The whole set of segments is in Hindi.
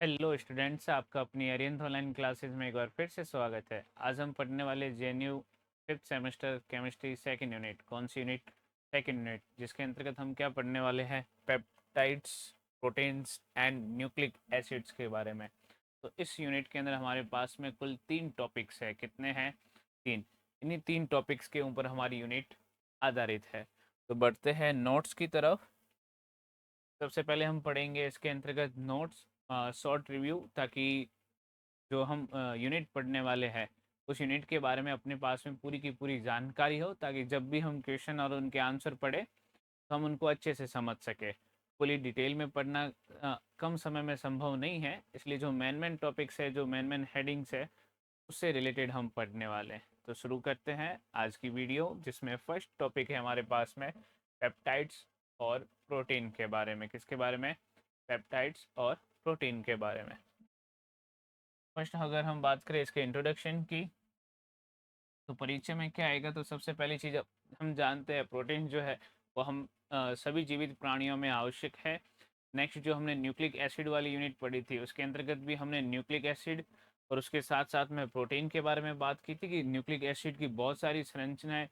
हेलो स्टूडेंट्स, आपका अपनी अरिहंत ऑनलाइन क्लासेज में एक बार फिर से स्वागत है। आज हम पढ़ने वाले JNU fifth semester chemistry second unit. कौन सी यूनिट? सेकंड यूनिट, जिसके अंतर्गत हम क्या पढ़ने वाले हैं? Peptides, proteins and nucleic acids के बारे में। तो इस यूनिट के अंदर हमारे पास में कुल 3 टॉपिक्स है। कितने हैं? 3। इन्हीं 3 टॉपिक्स के ऊपर हमारी यूनिट आधारित है। तो बढ़ते हैं नोट्स की तरफ। सबसे पहले हम पढ़ेंगे इसके अंतर्गत नोट्स, शॉर्ट रिव्यू, ताकि जो हम यूनिट पढ़ने वाले हैं उस यूनिट के बारे में अपने पास में पूरी की पूरी जानकारी हो, ताकि जब भी हम क्वेश्चन और उनके आंसर पढ़े तो हम उनको अच्छे से समझ सके। पूरी डिटेल में पढ़ना कम समय में संभव नहीं है, इसलिए जो मेन मेन टॉपिक्स है, जो मेन मेन हेडिंग्स है, उससे रिलेटेड हम पढ़ने वाले हैं। तो शुरू करते हैं आज की वीडियो, जिसमें फर्स्ट टॉपिक है हमारे पास में पेप्टाइड्स और प्रोटीन के बारे में। किसके बारे में? पेप्टाइड्स और प्रोटीन के बारे में। फर्स्ट अगर हम बात करें इसके इंट्रोडक्शन की, तो परिचय में क्या आएगा? तो सबसे पहली चीज़ हम जानते हैं, प्रोटीन जो है वो हम सभी जीवित प्राणियों में आवश्यक है। नेक्स्ट जो हमने न्यूक्लिक एसिड वाली यूनिट पढ़ी थी, उसके अंतर्गत भी हमने न्यूक्लिक एसिड और उसके साथ साथ में प्रोटीन के बारे में बात की थी कि न्यूक्लिक एसिड की बहुत सारी संरचनाएं।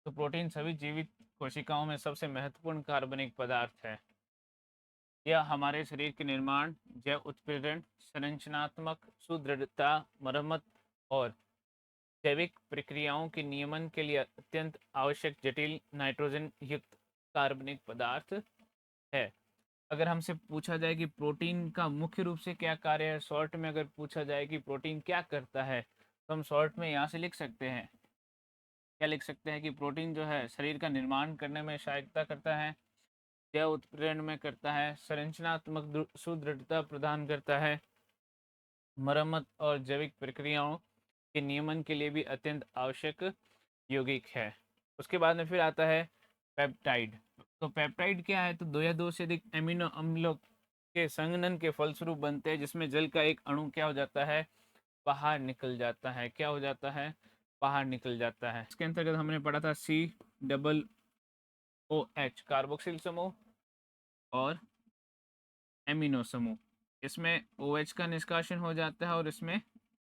तो प्रोटीन सभी जीवित कोशिकाओं में सबसे महत्वपूर्ण कार्बनिक पदार्थ है। यह हमारे शरीर के निर्माण, जैव उत्पीड़न, संरचनात्मक सुदृढ़ता, मरम्मत और जैविक प्रक्रियाओं के नियमन के लिए अत्यंत आवश्यक जटिल नाइट्रोजन युक्त कार्बनिक पदार्थ है। अगर हमसे पूछा जाए कि प्रोटीन का मुख्य रूप से क्या कार्य है, शॉर्ट में अगर पूछा जाए कि प्रोटीन क्या करता है, तो हम शॉर्ट में यहाँ से लिख सकते हैं। क्या लिख सकते हैं? कि प्रोटीन जो है शरीर का निर्माण करने में सहायता करता है, जैव उत्प्रेरण में करता है, संरचनात्मक सुदृढ़ता प्रदान करता है, मरम्मत और जैविक प्रक्रियाओं के नियमन के लिए भी अत्यंत आवश्यक यौगिक है। उसके बाद में फिर आता है पेप्टाइड। तो पेप्टाइड क्या है? तो दो या दो से अधिक एमिनो अम्लों के संघनन के फलस्वरूप बनते हैं, जिसमें जल का एक अणु क्या हो जाता है? बाहर निकल जाता है। क्या हो जाता है? बाहर निकल जाता है। इसके अंतर्गत हमने पढ़ा था COOH कार्बोक्सिल समूह और एमिनो समूह। इसमें OH का निष्कासन हो जाता है और इसमें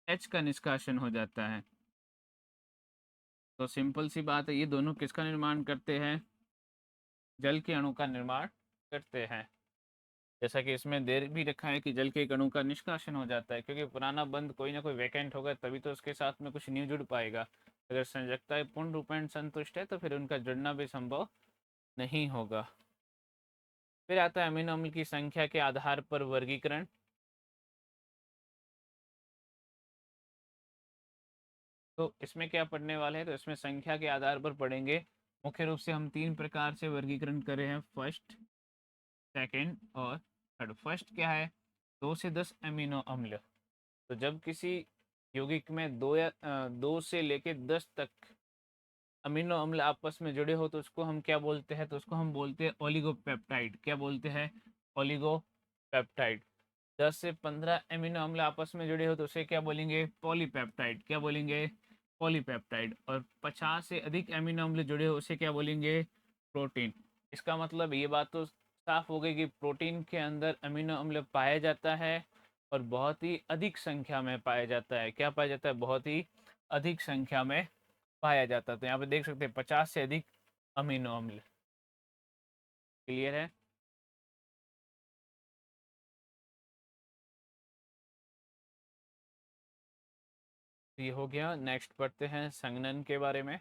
H का निष्कासन हो जाता है। तो सिंपल सी बात है, ये दोनों किसका निर्माण करते हैं? जल के अणु का निर्माण करते हैं। जैसा कि इसमें देर भी रखा है कि जल के एक अणु का निष्कासन हो जाता है, क्योंकि पुराना बंद कोई ना कोई वैकेंट होगा, तभी तो उसके साथ में कुछ न्यू जुड़ पाएगा। अगर संयोजकता पूर्ण रूपेण संतुष्ट है तो फिर उनका जुड़ना भी संभव नहीं होगा। फिर आता है अमीनो अम्ल की संख्या के आधार पर वर्गीकरण। तो इसमें क्या पढ़ने वाले हैं? तो इसमें संख्या के आधार पर पढ़ेंगे। मुख्य रूप से हम 3 प्रकार से वर्गीकरण कर रहे हैं, फर्स्ट, सेकंड और थर्ड। फर्स्ट क्या है? 2 से 10 अमीनो अम्ल। तो जब किसी यौगिक में 2 से लेकर 10 तक अमीनो अम्ल आपस में जुड़े हो तो उसको हम क्या बोलते हैं? तो उसको हम बोलते हैं ओलिगोपेप्टाइड। क्या बोलते हैं? ओलिगोपेप्टाइड। 10 से 15 अमीनो अम्ल आपस में जुड़े हो तो उसे क्या बोलेंगे? पॉलीपेप्टाइड। क्या बोलेंगे? पॉलीपेप्टाइड। और 50 से अधिक अमीनो अम्ल जुड़े हो उसे क्या बोलेंगे? प्रोटीन। इसका मतलब ये बात तो साफ हो गई कि प्रोटीन के अंदर अमीनो अम्ल पाया जाता है और बहुत ही अधिक संख्या में पाया जाता है। क्या पाया जाता है? बहुत ही अधिक संख्या में पाया जाता है। तो यहाँ पे देख सकते हैं 50 से अधिक अमीनो अम्ल। क्लियर है? तो ये हो गया। नेक्स्ट पढ़ते हैं संघनन के बारे में।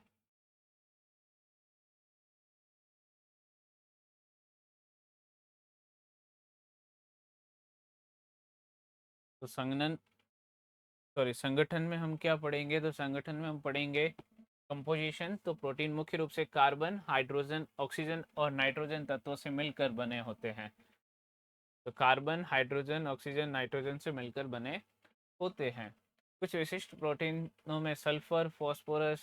तो संगठन में हम क्या पढ़ेंगे? तो संगठन में हम पढ़ेंगे कंपोजिशन। तो प्रोटीन मुख्य रूप से कार्बन, हाइड्रोजन, ऑक्सीजन और नाइट्रोजन तत्वों से मिलकर बने होते हैं। तो कार्बन, हाइड्रोजन, ऑक्सीजन, नाइट्रोजन से मिलकर बने होते हैं। कुछ विशिष्ट प्रोटीनों में sulphur, phosphorus,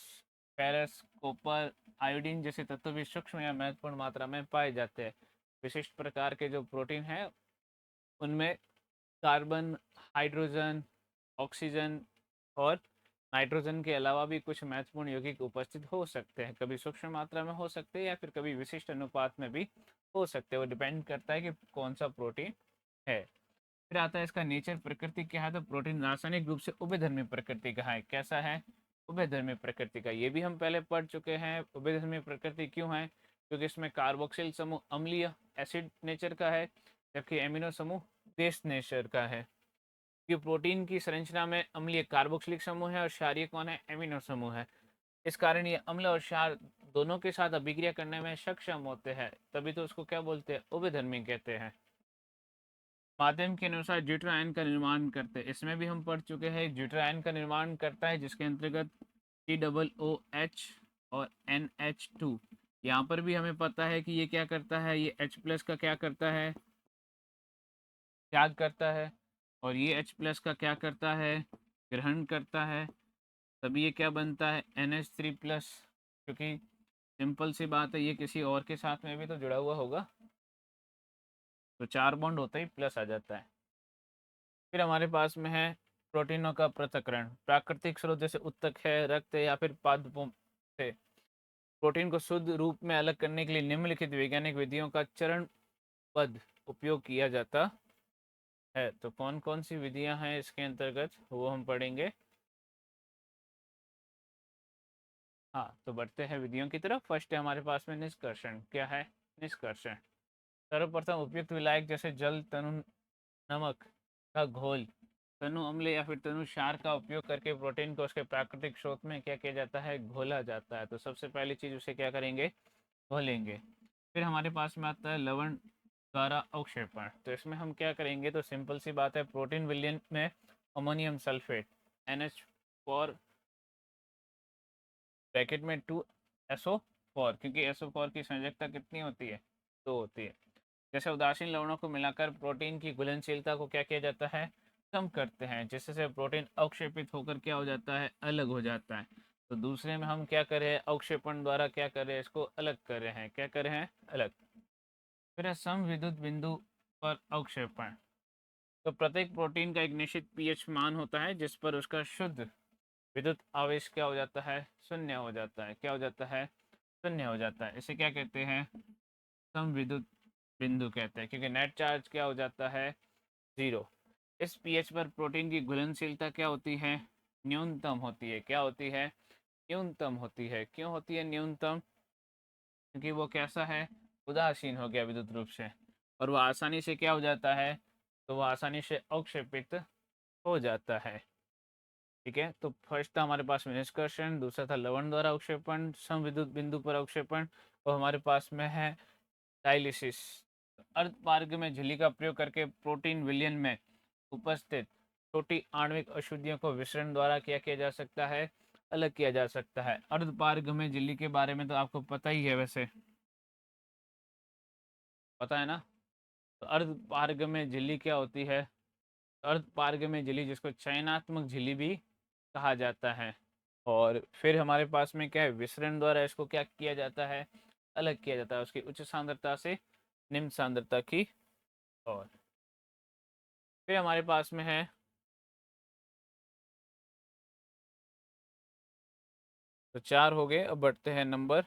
ferrous, copper, iodine जैसे तत्व भी सूक्ष्म या महत्वपूर्ण मात्रा में पाए जाते हैं। विशिष्ट प्रकार के जो प्रोटीन हैं उनमें कार्बन, हाइड्रोजन, ऑक्सीजन और नाइट्रोजन के अलावा भी कुछ महत्वपूर्ण यौगिक उपस्थित हो सकते हैं। कभी सूक्ष्म मात्रा में हो सकते हैं या फिर कभी विशिष्ट अनुपात में भी हो सकते हैं। वो डिपेंड करता है कि कौन सा प्रोटीन है। फिर आता है इसका नेचर, प्रकृति क्या है, तो प्रोटीन रासायनिक रूप से उभयधर्मी प्रकृति का है। कैसा है? उभयधर्मी प्रकृति का। ये भी हम पहले पढ़ चुके हैं। उभयधर्मी प्रकृति क्यों है? क्योंकि इसमें कार्बोक्सिल समूह अम्लीय एसिड नेचर का है, जबकि एमिनो समूह बेस नेचर का है। कि प्रोटीन की संरचना में अम्लीय कार्बोक्सिलिक समूह है और क्षारीय कौन है? एमिनो समूह है। इस कारण ये अम्ल और क्षार दोनों के साथ अभिक्रिया करने में सक्षम होते हैं, तभी तो उसको क्या बोलते हैं? उभयधर्मी कहते हैं। माध्यम के अनुसार ड्यूटरायन का निर्माण करते हैं। इसमें भी हम पढ़ चुके हैं। ड्यूटरायन का निर्माण करता है जिसके अंतर्गत COOH और NH2। यहाँ पर भी हमें पता है कि ये क्या करता है, ये H+ का क्या करता है? त्याग करता है। और ये H+ का क्या करता है? ग्रहण करता है। तभी ये क्या बनता है? NH3+। क्योंकि सिंपल सी बात है, ये किसी और के साथ में भी तो जुड़ा हुआ होगा, तो 4 बॉन्ड होता ही प्लस आ जाता है। फिर हमारे पास में है प्रोटीनों का पृथक्करण। प्राकृतिक स्रोत जैसे उत्तक है, रक्त है या फिर पादपों से प्रोटीन को शुद्ध रूप में अलग करने के लिए निम्नलिखित वैज्ञानिक विधियों का चरणबद्ध उपयोग किया जाता है। तो कौन कौन सी विधियां हैं इसके अंतर्गत, वो हम पढ़ेंगे। हाँ, तो बढ़ते हैं विधियों की तरफ। फर्स्ट है हमारे पास में निष्कर्षण। क्या है निष्कर्षण? सर्वप्रथम उपयुक्त विलायक जैसे जल, तनु नमक का घोल, तनु अम्ल या फिर तनु क्षार का उपयोग करके प्रोटीन को उसके प्राकृतिक स्रोत में क्या किया जाता है? घोला जाता है। तो सबसे पहली चीज उसे क्या करेंगे? घोलेंगे। फिर हमारे पास में आता है लवण द्वारा अवक्षेपण। तो इसमें हम क्या करेंगे? तो सिंपल सी बात है, प्रोटीन विलयन में अमोनियम सल्फेट NH4 ब्रैकेट में 2SO4, क्योंकि SO4 की संयोजकता कितनी होती है? 2 होती है। जैसे उदासीन लवणों को मिलाकर प्रोटीन की घुलनशीलता को क्या किया जाता है? कम करते हैं, जिससे प्रोटीन अवक्षेपित होकर क्या हो जाता है? अलग हो जाता है। तो दूसरे में हम क्या कर रहे हैं? अवक्षेपण द्वारा क्या कर रहे हैं? इसको अलग कर रहे हैं। क्या कर रहे हैं? अलग। फिर है समविद्युत बिंदु पर अवक्षेपण। तो प्रत्येक प्रोटीन का एक निश्चित pH मान होता है जिस पर उसका शुद्ध विद्युत आवेश क्या हो जाता है? शून्य हो जाता है। क्या हो जाता है? शून्य हो जाता है। इसे क्या कहते हैं? समविद्युत बिंदु कहते हैं, क्योंकि नेट चार्ज क्या हो जाता है? 0। इस pH पर प्रोटीन की घुलनशीलता क्या होती है? न्यूनतम होती है। क्या होती है? न्यूनतम होती है। क्यों होती है न्यूनतम? क्योंकि वो कैसा है? उदासीन हो गया विद्युत रूप से, और वो आसानी से क्या हो जाता है? तो वो आसानी से अवक्षेपित हो जाता है। ठीक है, तो फर्स्ट था हमारे पास में निष्कर्षण, दूसरा था लवण द्वारा अवक्षेपण, समविद्युत बिंदु पर अवक्षेपण, और हमारे पास में है डायलिसिस। अर्धपारग में झिल्ली का प्रयोग करके प्रोटीन विलयन में उपस्थित छोटी आणविक अशुद्धियों को विसरण द्वारा क्या किया जा सकता है? अलग किया जा सकता है। अर्धपारग में झिल्ली के बारे में तो आपको पता ही है, वैसे पता है ना। तो अर्धपारग में झिल्ली क्या होती है? अर्धपारग में झिल्ली, जिसको चयनात्मक झिल्ली भी कहा जाता है। और फिर हमारे पास में क्या है? विसरण द्वारा इसको क्या किया जाता है? अलग किया जाता है, उसकी उच्च सांद्रता से निम्न सांद्रता की। और फिर हमारे पास में है, तो 4 हो गए। अब बढ़ते हैं नंबर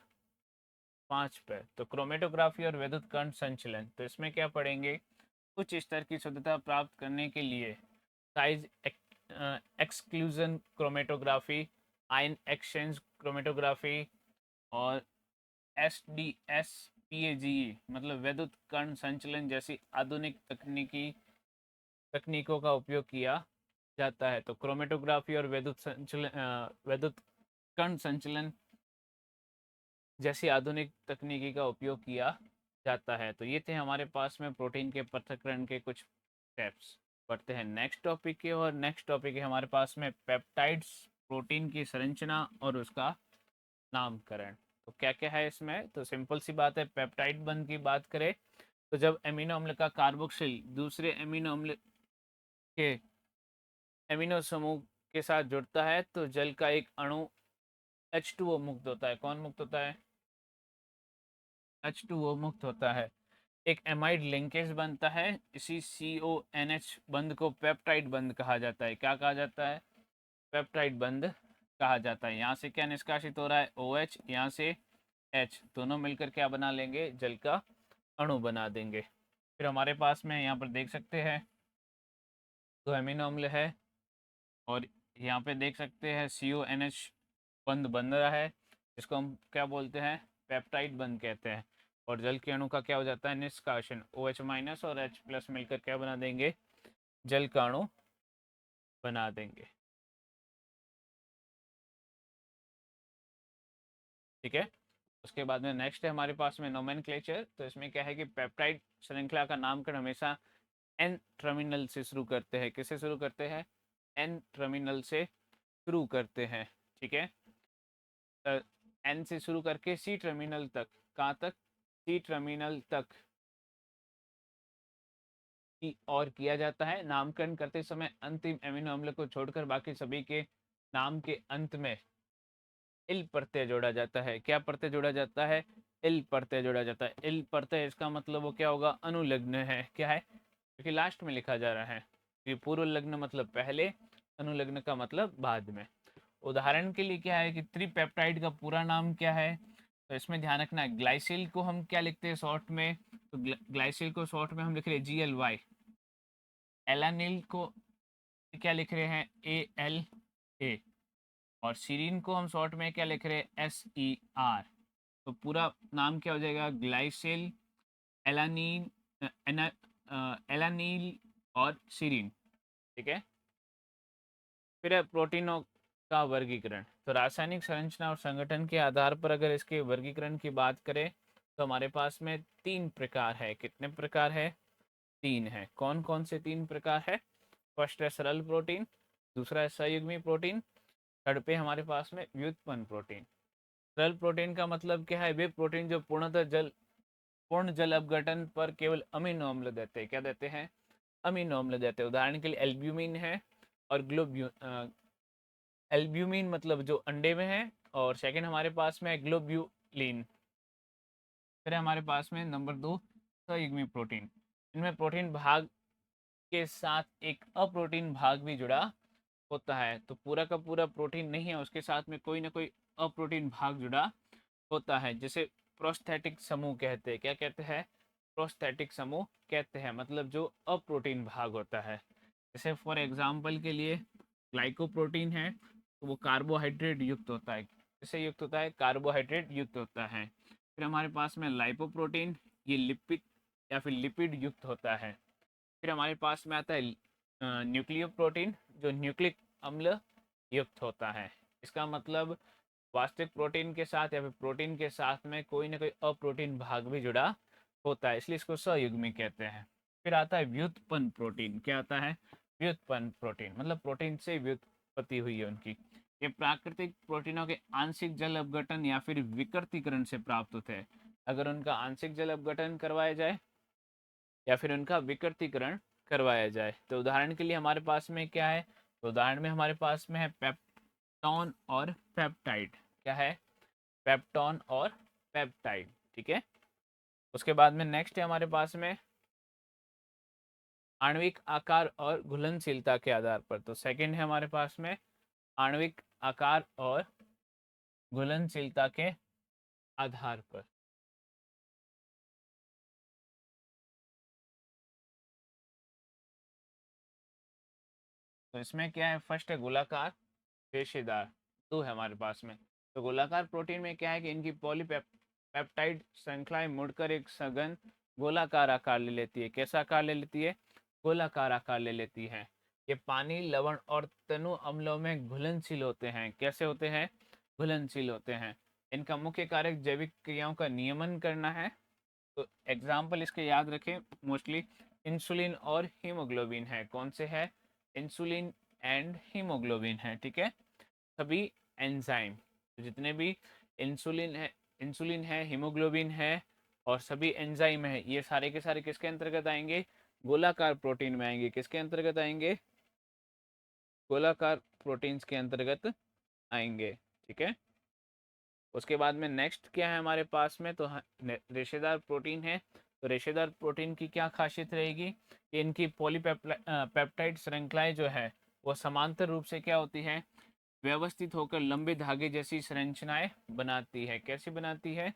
5 पे। तो क्रोमेटोग्राफी और विद्युत कण संचलन। तो इसमें क्या पढ़ेंगे? उच्च स्तर की शुद्धता प्राप्त करने के लिए size exclusion chromatography, ion exchange chromatography, और SDSPAGE मतलब विद्युत कण संचलन जैसी आधुनिक तकनीकों का उपयोग किया जाता है। तो क्रोमेटोग्राफी और विद्युत कण संचलन जैसी आधुनिक तकनीकी का उपयोग किया जाता है। तो ये थे हमारे पास में प्रोटीन के पृथक्करण के कुछ स्टेप्स। बढ़ते हैं नेक्स्ट टॉपिक की और नेक्स्ट टॉपिक है हमारे पास में पेप्टाइड्स, प्रोटीन की संरचना और उसका नामकरण। तो क्या क्या है इसमें? तो सिंपल सी बात है, पेप्टाइड बंध की बात करें तो जब एमिनो अम्ल का कार्बोक्सिल दूसरे एमिनो अम्ल के एमिनो समूह के साथ जुड़ता है तो जल का एक अणु H2O मुक्त होता है। कौन मुक्त होता है? H2O मुक्त होता है। एक एमाइड लिंकेज बनता है। इसी CONH बंध को पेप्टाइड बंध कहा जाता है। क्या कहा जाता है? पेप्टाइड बंध कहा जाता है। यहाँ से क्या निष्कासित हो रहा है? OH, यहाँ से H, दोनों मिलकर क्या बना लेंगे? जल का अणु बना देंगे। फिर हमारे पास में यहाँ पर देख सकते हैं तो अमीनो अम्ल है। और यहाँ पे देख सकते हैं CONH बंद बन रहा है, इसको हम क्या बोलते हैं, पेप्टाइड बंद कहते हैं। और जल के अणु का क्या हो जाता है, निष्कासन। OH- और H+ मिलकर क्या बना देंगे, जल का अणु बना देंगे। ठीक है। उसके बाद में नेक्स्ट है हमारे पास में नोमेनक्लेचर। तो इसमें क्या है कि पेप्टाइड श्रृंखला का नामकरण हमेशा एन टर्मिनल से शुरू करते हैं। किससे शुरू करते हैं, एन टर्मिनल से शुरू करते हैं। ठीक है। एन से शुरू करके सी टर्मिनल तक, कहाँ तक, सी टर्मिनल तक की और किया जाता है। नामकरण करते समय अंतिम एमिनो अम्ल को छोड़कर बाकी सभी के नाम के अंत में इल प्रत्यय जोड़ा जाता है। क्या प्रत्यय जोड़ा जाता है, इल प्रत्यय जोड़ा जाता है। इल प्रत्यय इसका मतलब वो क्या होगा, अनुलग्न है। क्या है, क्योंकि लास्ट में लिखा जा रहा है। ये पूर्व लग्न मतलब पहले, अनुलग्न का मतलब बाद में। उदाहरण के लिए क्या है कि त्रिपेप्टाइड का पूरा नाम क्या है, तो इसमें ध्यान रखना है। ग्लाइसिल को हम क्या लिखते हैं शॉर्ट में, तो ग्लाइसिल को शॉर्ट में हम लिख रहे हैं GLY। एलानिल को क्या लिख रहे हैं, ALA। और सीरीन को हम शॉर्ट में क्या लिख रहे हैं, SER। तो पूरा नाम क्या हो जाएगा, ग्लाइसिल, एलानीन, एलानील और सीरीन। ठीक है। फिर है प्रोटीनों का वर्गीकरण। तो रासायनिक संरचना और संगठन के आधार पर अगर इसके वर्गीकरण की बात करें तो हमारे पास में 3 प्रकार है। कितने प्रकार है, 3 है। कौन कौन से 3 प्रकार है, फर्स्ट है सरल प्रोटीन, दूसरा है संयुग्मी प्रोटीन, थर्ड पे हमारे पास में व्युत्पन्न प्रोटीन। सरल प्रोटीन का मतलब क्या है, वे प्रोटीन जो पूर्ण जल अपघटन पर केवल अमीनो अम्ल देते हैं। क्या देते हैं, अमीनो अम्ल देते हैं। उदाहरण के लिए एल्ब्यूमिन है और एल्ब्यूमिन मतलब जो अंडे में है, और सेकंड हमारे पास में है ग्लोब्यूलिन। फिर हमारे पास में नंबर 2 संयुग्मी प्रोटीन। इनमें प्रोटीन भाग के साथ एक अप्रोटीन भाग भी जुड़ा होता है। तो पूरा का पूरा प्रोटीन नहीं है, उसके साथ में कोई ना कोई अप्रोटीन भाग जुड़ा होता है, जिसे प्रोस्थेटिक समूह कहते हैं। क्या कहते हैं, प्रोस्थेटिक समूह कहते हैं, मतलब जो अप्रोटीन भाग होता है। जैसे फॉर एग्जांपल के लिए ग्लाइकोप्रोटीन है, तो वो कार्बोहाइड्रेट युक्त होता है। किससे युक्त होता है, कार्बोहाइड्रेट युक्त होता है। फिर हमारे पास में लाइपोप्रोटीन, ये लिपिड या फिर लिपिड युक्त होता है। फिर हमारे पास में आता है न्यूक्लियो प्रोटीन, जो न्यूक्लिक अम्ल युक्त होता है। इसका मतलब वास्तविक प्रोटीन के साथ या फिर प्रोटीन के साथ में कोई ना कोई अप्रोटीन भाग भी जुड़ा होता है, इसलिए इसको सहयुग्मी कहते हैं। फिर आता है व्युत्पन्न प्रोटीन। क्या आता है, व्युत्पन्न प्रोटीन मतलब प्रोटीन से व्युत्पत्ति हुई है उनकी। ये प्राकृतिक प्रोटीनों के आंशिक जल अपघटन या फिर विकृतीकरण से प्राप्त होते हैं। अगर उनका आंशिक जल अपघटन करवाया जाए या फिर उनका विकृतीकरण करवाया जाए, तो उदाहरण के लिए हमारे पास में क्या है, तो उदाहरण में हमारे पास में है पेप्टोन और पेप्टाइड। क्या है, पेप्टोन और पेप्टाइड। ठीक है। उसके बाद में नेक्स्ट है हमारे पास में आणविक आकार और घुलनशीलता के आधार पर। तो सेकंड है हमारे पास में आणविक आकार और घुलनशीलता के आधार पर। तो इसमें क्या है, फर्स्ट है गोलाकार, रेशेदार, दो है हमारे पास में। तो गोलाकार प्रोटीन में क्या है कि इनकी पॉलीपेप्टाइड श्रृंखलाएं मुड़कर एक सघन गोलाकार आकार ले लेती है। कैसा आकार ले लेती है, गोलाकार आकार ले लेती है। ये पानी, लवण और तनु अम्लों में घुलनशील होते हैं। कैसे होते हैं, घुलनशील होते हैं। इनका मुख्य कार्य जैविक क्रियाओं का नियमन करना है। तो एग्जाम्पल इसके याद रखें, मोस्टली इंसुलिन और हीमोग्लोबिन है। कौन से है, इंसुलिन एंड हीमोग्लोबिन है। ठीक है। सभी एंजाइम, तो जितने भी इंसुलिन है, हीमोग्लोबिन है और सभी एंजाइम है, ये सारे के सारे किसके अंतर्गत आएंगे, गोलाकार प्रोटीन में आएंगे। किसके अंतर्गत आएंगे, गोलाकार प्रोटीन्स के अंतर्गत आएंगे। ठीक है। उसके बाद में नेक्स्ट क्या है हमारे पास में, तो रेशेदार प्रोटीन है। तो रेशेदार प्रोटीन की क्या खासियत रहेगी कि इनकी पॉलीपेप्टाइड श्रृंखलाएं जो है वो समांतर रूप से क्या होती है, व्यवस्थित होकर लंबे धागे जैसी संरचनाएं बनाती है। कैसी बनाती है,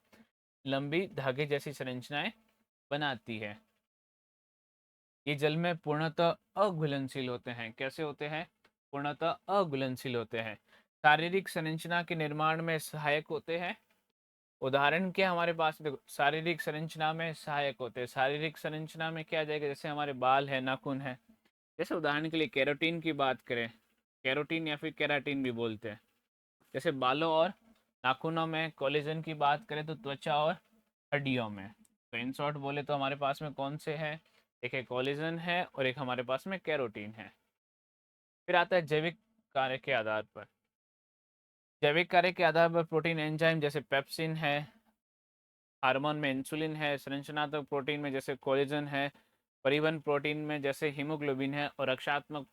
लंबी धागे जैसी संरचनाएं बनाती है। ये जल में पूर्णतः अघुलनशील होते हैं। कैसे होते हैं? पूर्णतः अघुलनशील होते हैं। शारीरिक संरचना के निर्माण में सहायक होते हैं। उदाहरण क्या हमारे पास, देखो शारीरिक संरचना में सहायक होते हैं। शारीरिक संरचना में क्या आ जाएगा? जैसे हमारे बाल है, नाखून है। जैसे उदाहरण के लिए कैरोटीन की बात करें, कैरोटीन या फिर केराटिन भी बोलते हैं। जैसे बालों और नाखूनों में कोलेजन की बात करें तो त्वचा और हड्डियों में। तो इन शॉर्ट बोले तो हमारे पास में कौन से हैं? एक है कोलेजन है और एक हमारे पास में कैरोटीन है। फिर आता है जैविक कार्य के आधार पर। जैविक कार्य के आधार पर प्रोटीन एंजाइम जैसे पेप्सिन है, हार्मोन में इंसुलिन है, संरचनात्मक प्रोटीन में जैसे कोलेजन है, परिवहन प्रोटीन में जैसे हीमोग्लोबिन है, और रक्षात्मक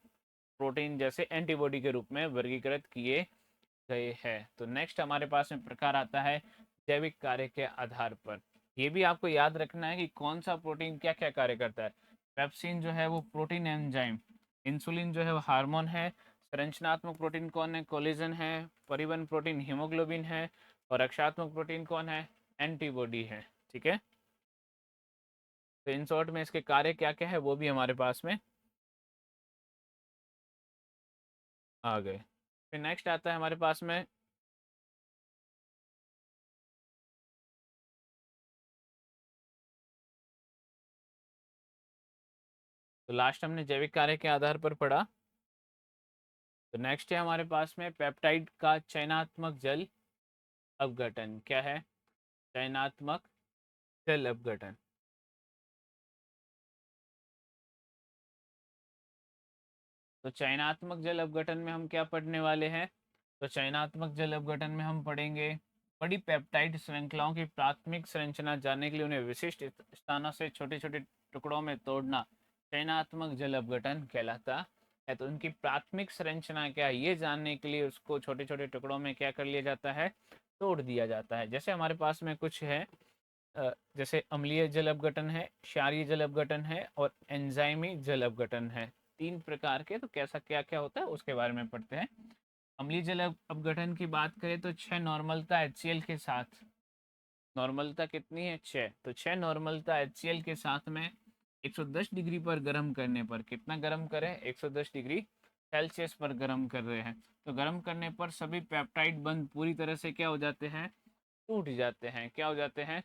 प्रोटीन जैसे एंटीबॉडी के रूप में वर्गीकृत किए गए हैं। तो नेक्स्ट हमारे पास में प्रकार आता है जैविक कार्य के आधार पर। ये भी आपको याद रखना है कि कौन सा प्रोटीन क्या क्या कार्य करता है। पेप्सिन जो है वो प्रोटीन एंजाइम, इंसुलिन जो है वो हार्मोन है, संरचनात्मक प्रोटीन कौन है? कोलेजन है, परिवहन प्रोटीन हीमोग्लोबिन है, और रक्षात्मक प्रोटीन कौन है? एंटीबॉडी है। ठीक है, तो इन शॉर्ट में इसके कार्य क्या क्या है वो भी हमारे पास में आ गए। फिर नेक्स्ट आता है हमारे पास में तो लास्ट हमने जैविक कार्य के आधार पर पढ़ा। तो नेक्स्ट है हमारे पास में पेप्टाइड का चयनात्मक जल अपघटन। क्या है? चयनात्मक जल अपघटन। तो चयनात्मक जल अपघटन में हम क्या पढ़ने वाले हैं? तो चयनात्मक जल अपघटन में हम पढ़ेंगे बड़ी पेप्टाइड श्रृंखलाओं की प्राथमिक संरचना जानने के लिए उन्हें विशिष्ट स्थानों से छोटे छोटे टुकड़ों में तोड़ना चयनात्मक जल अपघटन कहलाता है। तो उनकी प्राथमिक संरचना क्या है ये जानने के लिए उसको छोटे छोटे टुकड़ों में क्या कर लिया जाता है? तोड़ दिया जाता है। जैसे हमारे पास में कुछ है, जैसे अम्लीय जल अपघटन है, क्षारीय जल अपघटन है, और एंजाइमी जल अपघटन है। तीन प्रकार के। तो कैसा क्या क्या होता है उसके बारे में पढ़ते हैं। अम्लीय जल अपघटन की बात करें तो 6 नॉर्मलता HCl के साथ, नॉर्मलता कितनी है? 6। तो 6 नॉर्मलता HCl के साथ में 110 डिग्री पर गर्म करने पर, कितना गर्म करें? 110 डिग्री सेल्सियस पर गर्म कर रहे हैं। तो गर्म करने पर सभी पेप्टाइड बंध पूरी तरह से क्या हो जाते हैं? टूट जाते हैं। क्या हो जाते हैं?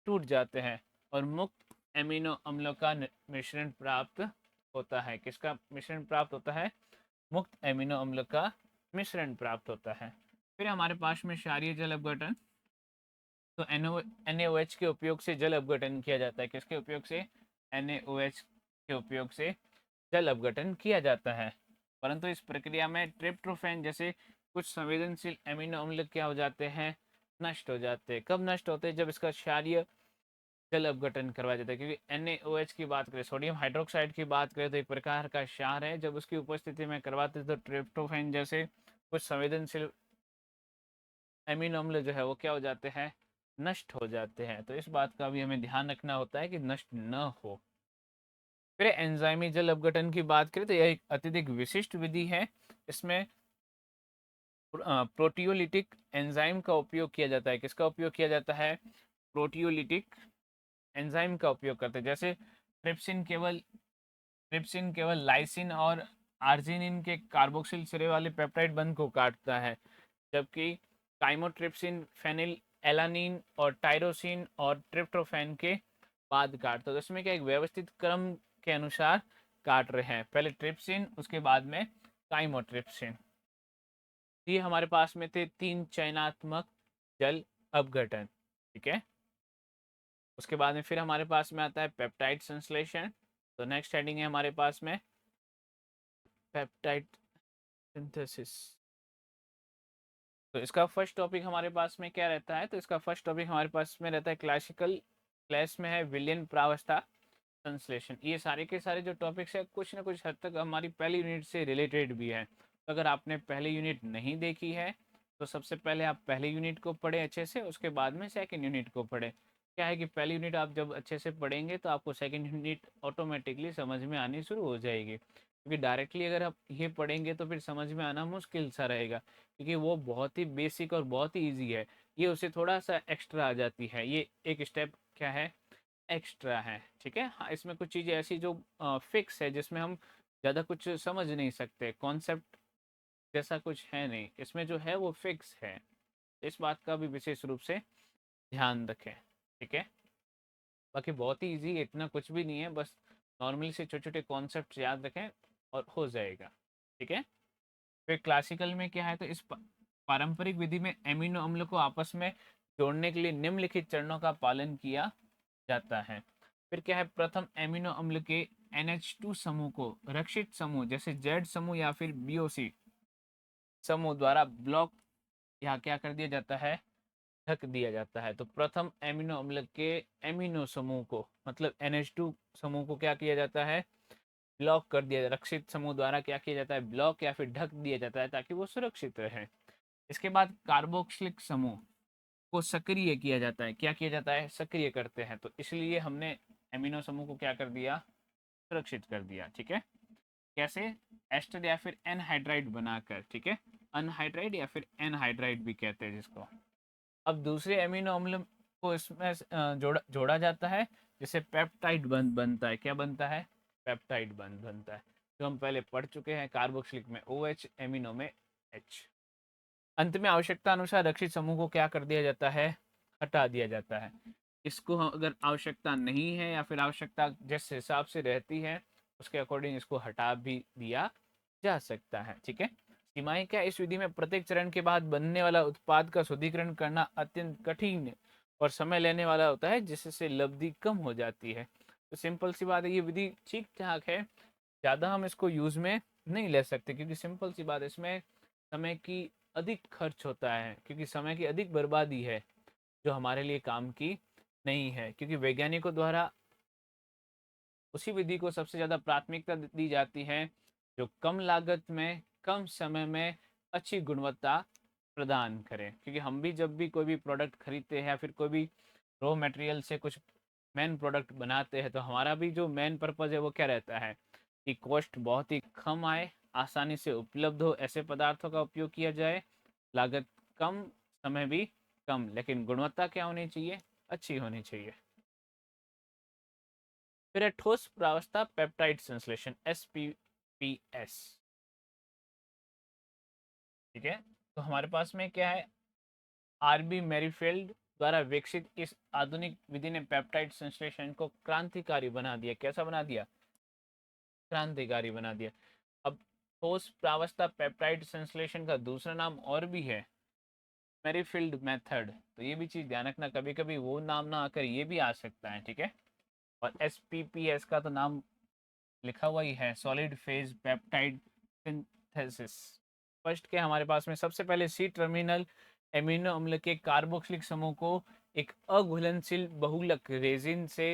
टूट जाते हैं। और मुक्त एमिनो अम्लों का मिश्रण प्राप्त होता है। किसका मिश्रण प्राप्त होता है? मुक्त एमिनो अम्ल का मिश्रण प्राप्त होता है। फिर हमारे पास में क्षारीय जल अपघटन। तो NaOH के उपयोग से जल अपघटन किया जाता है। किसके उपयोग से? NaOH के उपयोग से जल अपघटन किया जाता है। परंतु इस प्रक्रिया में ट्रिप्टोफैन जैसे कुछ संवेदनशील एमिनो अम्ल क्या हो जाते हैं? नष्ट हो जाते हैं। कब नष्ट होते हैं? जब इसका क्षारीय जल अपघटन करवाया जाता है। क्योंकि NaOH की बात करें, सोडियम हाइड्रोक्साइड की बात करें, तो एक प्रकार का क्षार है। जब उसकी उपस्थिति में करवाते हैं तो ट्रिप्टोफैन जैसे कुछ संवेदनशील एमिनो अम्ल जो है वो क्या हो जाते हैं? नष्ट हो जाते हैं। तो इस बात का भी हमें ध्यान रखना होता है कि नष्ट न हो। फिर एंजाइमी जल अपघटन की बात करें तो यह एक अत्यधिक विशिष्ट विधि है। इसमें प्रोटियोलिटिक एंजाइम का उपयोग किया जाता है। किसका उपयोग किया जाता है? प्रोटियोलिटिक एंजाइम का उपयोग करते हैं। जैसे ट्रिप्सिन केवल लाइसिन और आर्जिनिन के कार्बोक्सिल सिरे वाले पेप्टाइड बंध को काटता है, जबकि काइमोट्रिप्सिन फेनिल एलानिन और टायरोसिन और ट्रिप्टोफैन के बाद काटता है। तो इसमें क्या एक व्यवस्थित क्रम के अनुसार काट रहे हैं, पहले ट्रिप्सिन उसके बाद में काइमोट्रिप्सिन। ये हमारे पास में थे 3 चयनात्मक जल अपघटन। ठीक है, उसके बाद में फिर हमारे पास में आता है पेप्टाइड संश्लेषण। तो नेक्स्ट हेडिंग है हमारे पास में पेप्टाइड सिंथेसिस। तो इसका फर्स्ट टॉपिक हमारे पास में क्या रहता है? तो इसका फर्स्ट टॉपिक हमारे पास में रहता है क्लासिकल क्लास में है विलियन प्रावस्था संश्लेषण। ये सारे के सारे जो टॉपिक्स है कुछ ना कुछ हद तक हमारी पहली यूनिट से रिलेटेड भी है। तो अगर आपने पहली यूनिट नहीं देखी है तो सबसे पहले आप पहली यूनिट को पढ़े अच्छे से, उसके बाद में सेकंड यूनिट को पढ़े। क्या है कि पहली यूनिट आप जब अच्छे से पढ़ेंगे तो आपको सेकंड यूनिट ऑटोमेटिकली समझ में आनी शुरू हो जाएगी। क्योंकि डायरेक्टली अगर आप ये पढ़ेंगे तो फिर समझ में आना मुश्किल सा रहेगा, क्योंकि वो बहुत ही बेसिक और बहुत ही ईजी है। ये उसे थोड़ा सा एक्स्ट्रा आ जाती है। ये एक स्टेप क्या है? एक्स्ट्रा है, ठीक है। हाँ, इसमें कुछ चीज़ें ऐसी जो फिक्स है, जिसमें हम ज़्यादा कुछ समझ नहीं सकते, कॉन्सेप्ट जैसा कुछ है नहीं, इसमें जो है वो फिक्स है। इस बात का भी विशेष रूप से ध्यान रखें, ठीक है। बाकी बहुत ही इजी, इतना कुछ भी नहीं है, बस नॉर्मली से छोटे छोटे कॉन्सेप्ट याद रखें और हो जाएगा, ठीक है। फिर क्लासिकल में क्या है, तो इस पारंपरिक विधि में एमिनो अम्ल को आपस में जोड़ने के लिए निम्नलिखित चरणों का पालन किया जाता है। फिर क्या है, प्रथम एमिनो अम्ल के NH2 समूह को रक्षित समूह जैसे Z समूह या फिर BOC समूह द्वारा ब्लॉक या क्या कर दिया जाता है, ढक दिया जाता है। तो प्रथम एमिनो अम्ल के एमिनो समूह को, मतलब NH2 समूह को क्या किया जाता है, ब्लॉक कर दिया, रक्षित समूह द्वारा क्या किया जाता है, ब्लॉक या फिर ढक दिया जाता है, ताकि वो सुरक्षित रहे। इसके बाद कार्बोक्सिलिक समूह को सक्रिय किया जाता है, क्या किया जाता है, सक्रिय करते हैं। तो इसलिए हमने एमिनो समूह को क्या कर दिया, सुरक्षित कर दिया, ठीक है। कैसे, एस्टर या फिर एनहाइड्राइड बनाकर, ठीक है, अनहाइड्राइड या फिर एनहाइड्राइड भी कहते हैं जिसको। अब दूसरे एमिनो अम्ल को इसमें जोड़ा जाता है, जिससे पेप्टाइड बंध बनता है। क्या बनता है, पेप्टाइड बंध बनता है, जो हम पहले पढ़ चुके हैं, कार्बोक्सिलिक में OH, एमिनो में H। अंत में आवश्यकता अनुसार रक्षित समूह को क्या कर दिया जाता है, हटा दिया जाता है। इसको अगर आवश्यकता नहीं है या फिर आवश्यकता जिस हिसाब से रहती है उसके अकॉर्डिंग इसको हटा भी दिया जा सकता है, ठीक है। सीमाएं क्या, इस विधि में प्रत्येक चरण के बाद बनने वाला उत्पाद का शुद्धिकरण करना अत्यंत कठिन और समय लेने वाला होता है, जिससे लब्धि कम हो जाती है। तो सिंपल सी बात है, ये विधि ठीक ठाक है, ज़्यादा हम इसको यूज़ में नहीं ले सकते, क्योंकि सिंपल सी बात है, इसमें समय की अधिक खर्च होता है, क्योंकि समय की अधिक बर्बादी है जो हमारे लिए काम की नहीं है। क्योंकि वैज्ञानिकों द्वारा उसी विधि को सबसे ज़्यादा प्राथमिकता दी जाती है जो कम लागत में, कम समय में अच्छी गुणवत्ता प्रदान करें। क्योंकि हम भी जब भी कोई भी प्रोडक्ट खरीदते हैं या फिर कोई भी रॉ मटेरियल से कुछ मेन प्रोडक्ट बनाते हैं, तो हमारा भी जो मेन पर्पज़ है वो क्या रहता है कि कॉस्ट बहुत ही कम आए, आसानी से उपलब्ध हो, ऐसे पदार्थों का उपयोग किया जाए, लागत कम, समय भी कम, लेकिन गुणवत्ता क्या होनी चाहिए, अच्छी होनी चाहिए। फिर है ठोस प्रावस्था पेप्टाइड संश्लेषण, SPPS, ठीक है। तो हमारे पास में क्या है, RB मेरीफील्ड द्वारा विकसित इस आधुनिक विधि ने पेप्टाइड संश्लेषण को क्रांतिकारी बना दिया। कैसा बना दिया, क्रांतिकारी बना दिया। अब ठोस प्रावस्था पेप्टाइड संश्लेषण का दूसरा नाम और भी है, मेरीफील्ड मेथड। तो ये भी चीज़ ध्यान रखना, कभी कभी वो नाम ना आकर ये भी आ सकता है, ठीक है। और SPPS का तो नाम लिखा हुआ ही है, solid phase peptide synthesis. First के हमारे पास में सबसे पहले C टर्मिनल एमिनो अम्ल के कार्बोक्सिलिक समूह को एक अघुलनशील बहुलक रेजिन से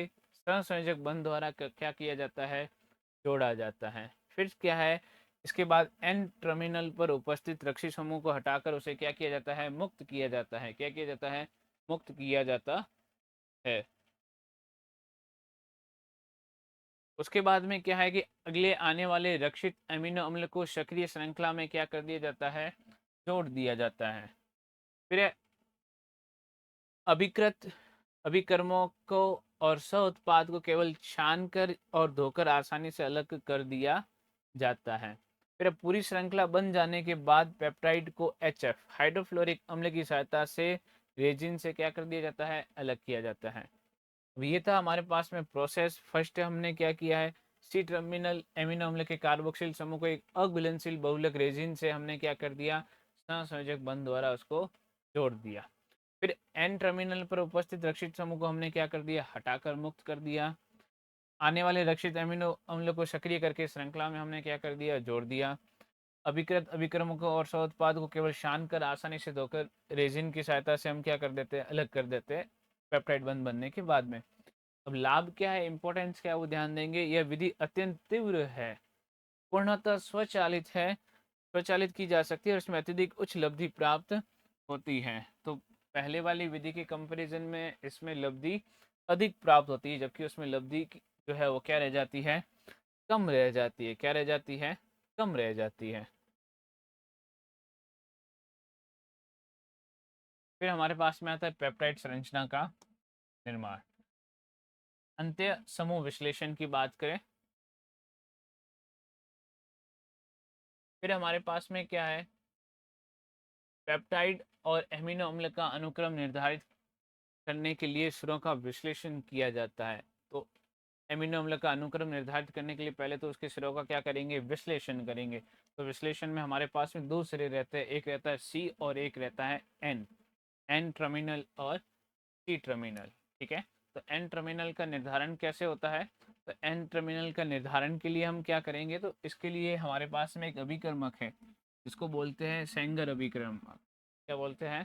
सहसंयोजक बंध द्वारा क्या किया जाता है, जोड़ा जाता है। फिर क्या है, इसके बाद N टर्मिनल पर उपस्थित रक्षी समूह को हटाकर उसे क्या किया जाता है, मुक्त किया जाता है। क्या किया जाता है, मुक्त किया जाता है। उसके बाद में क्या है कि अगले आने वाले रक्षित अमीनो अम्ल को सक्रिय श्रृंखला में क्या कर दिया जाता है, जोड़ दिया जाता है। फिर अभिकृत अभिकर्मों को और सह उत्पाद को केवल छान कर और धोकर आसानी से अलग कर दिया जाता है। फिर पूरी श्रृंखला बन जाने के बाद पेप्टाइड को HF हाइड्रोफ्लोरिक अम्ल की सहायता से रेजिन से क्या कर दिया जाता है, अलग किया जाता है। अब ये था हमारे पास में प्रोसेस। फर्स्ट हमने क्या किया है, C टर्मिनल एमिनो अम्ल के कार्बोक्सिल समूह को एक अघुलनशील बहुलक रेजिन से हमने क्या कर दिया, सहसंयोजक बंध द्वारा उसको जोड़ दिया। फिर N टर्मिनल पर उपस्थित रक्षित समूह को हमने क्या कर दिया, हटाकर मुक्त कर दिया। आने वाले रक्षित एमिनो अम्ल को सक्रिय करके श्रृंखला में हमने क्या कर दिया, जोड़ दिया। अभिकृत अभिक्रमों को और सह उत्पाद को केवल शान कर आसानी से धोकर रेजिन की सहायता से हम क्या कर देते हैं, अलग कर देते हैं पेप्टाइड बंध बनने के बाद में। अब लाभ क्या है, इंपॉर्टेंस क्या है, वो ध्यान देंगे। यह विधि अत्यंत तीव्र है, पूर्णतः स्वचालित है, स्वचालित की जा सकती है और इसमें अत्यधिक उच्च लब्धि प्राप्त होती है। तो पहले वाली विधि के कंपैरिजन में इसमें लब्धि अधिक प्राप्त होती है, जबकि उसमें लब्धि जो है वो क्या रह जाती है, कम रह जाती है। क्या रह जाती है, कम रह जाती है। फिर हमारे पास में आता है पेप्टाइड संरचना का निर्माण। अंत्य समूह विश्लेषण की बात करें, फिर हमारे पास में क्या है, पेप्टाइड और एमिनो अम्ल का अनुक्रम निर्धारित करने के लिए सिरों का विश्लेषण किया जाता है। तो एमिनो अम्ल का अनुक्रम निर्धारित करने के लिए पहले तो उसके सिरों का क्या करेंगे, विश्लेषण करेंगे। तो विश्लेषण में हमारे पास में दो सिरे रहते हैं, एक रहता है सी और एक रहता है एन टर्मिनल और सी टर्मिनल। ठीक है, तो एन टर्मिनल का निर्धारण कैसे होता है, तो एन टर्मिनल का निर्धारण के लिए हम क्या करेंगे, तो इसके लिए हमारे पास में एक अभिकर्मक है जिसको बोलते हैं सेंगर अभिकर्मक। क्या बोलते हैं,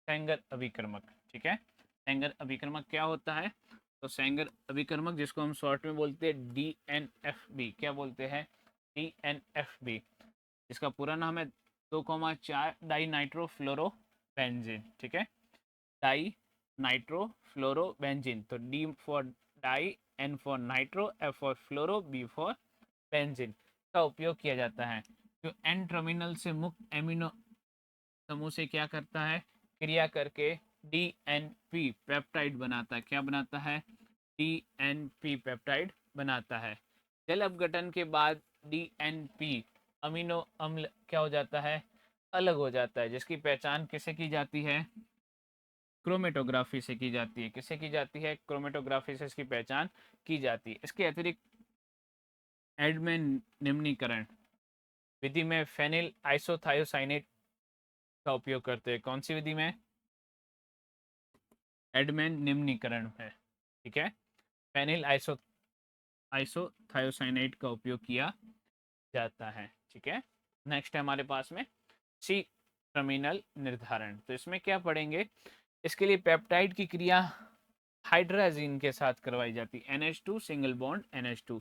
सेंगर अभिकर्मक। ठीक है, सेंगर अभिकर्मक क्या होता है, तो सेंगर अभिकर्मक जिसको हम शॉर्ट में बोलते हैं DNFB। क्या बोलते हैं, DNFB, इसका पूरा नाम है 2,4 डाई नाइट्रो फ्लोरो बेंजीन। ठीक है, डाई नाइट्रो फ्लोरो बेंजीन, तो D for di, N for nitro, F for fluoro, B for benzene का उपयोग किया जाता है। जो एन टर्मिनल से मुक्त एमिनो समूह से क्या करता है, क्रिया करके DNP पेप्टाइड बनाता है। क्या बनाता है, DNP पेप्टाइड बनाता है। जल अपघटन के बाद DNP अमीनो अम्ल क्या हो जाता है, अलग हो जाता है, जिसकी पहचान किसे की जाती है, क्रोमेटोग्राफी से की जाती है। किसे की जाती है, क्रोमेटोग्राफी से इसकी पहचान की जाती है। इसके अतिरिक्त एडमेन निम्नीकरण विधि में फेनिल आइसोथायोसाइनेट का उपयोग करते हैं। कौन सी विधि में, एडमेन निम्नीकरण है। ठीक है, फेनिल आइसोथायोसाइनेट का उपयोग किया जाता है। ठीक है, नेक्स्ट है हमारे पास में सी टर्मिनल निर्धारण। तो इसमें क्या पढ़ेंगे, इसके लिए पेप्टाइड की क्रिया हाइड्राजीन के साथ करवाई जाती है। NH2 सिंगल बॉन्ड NH2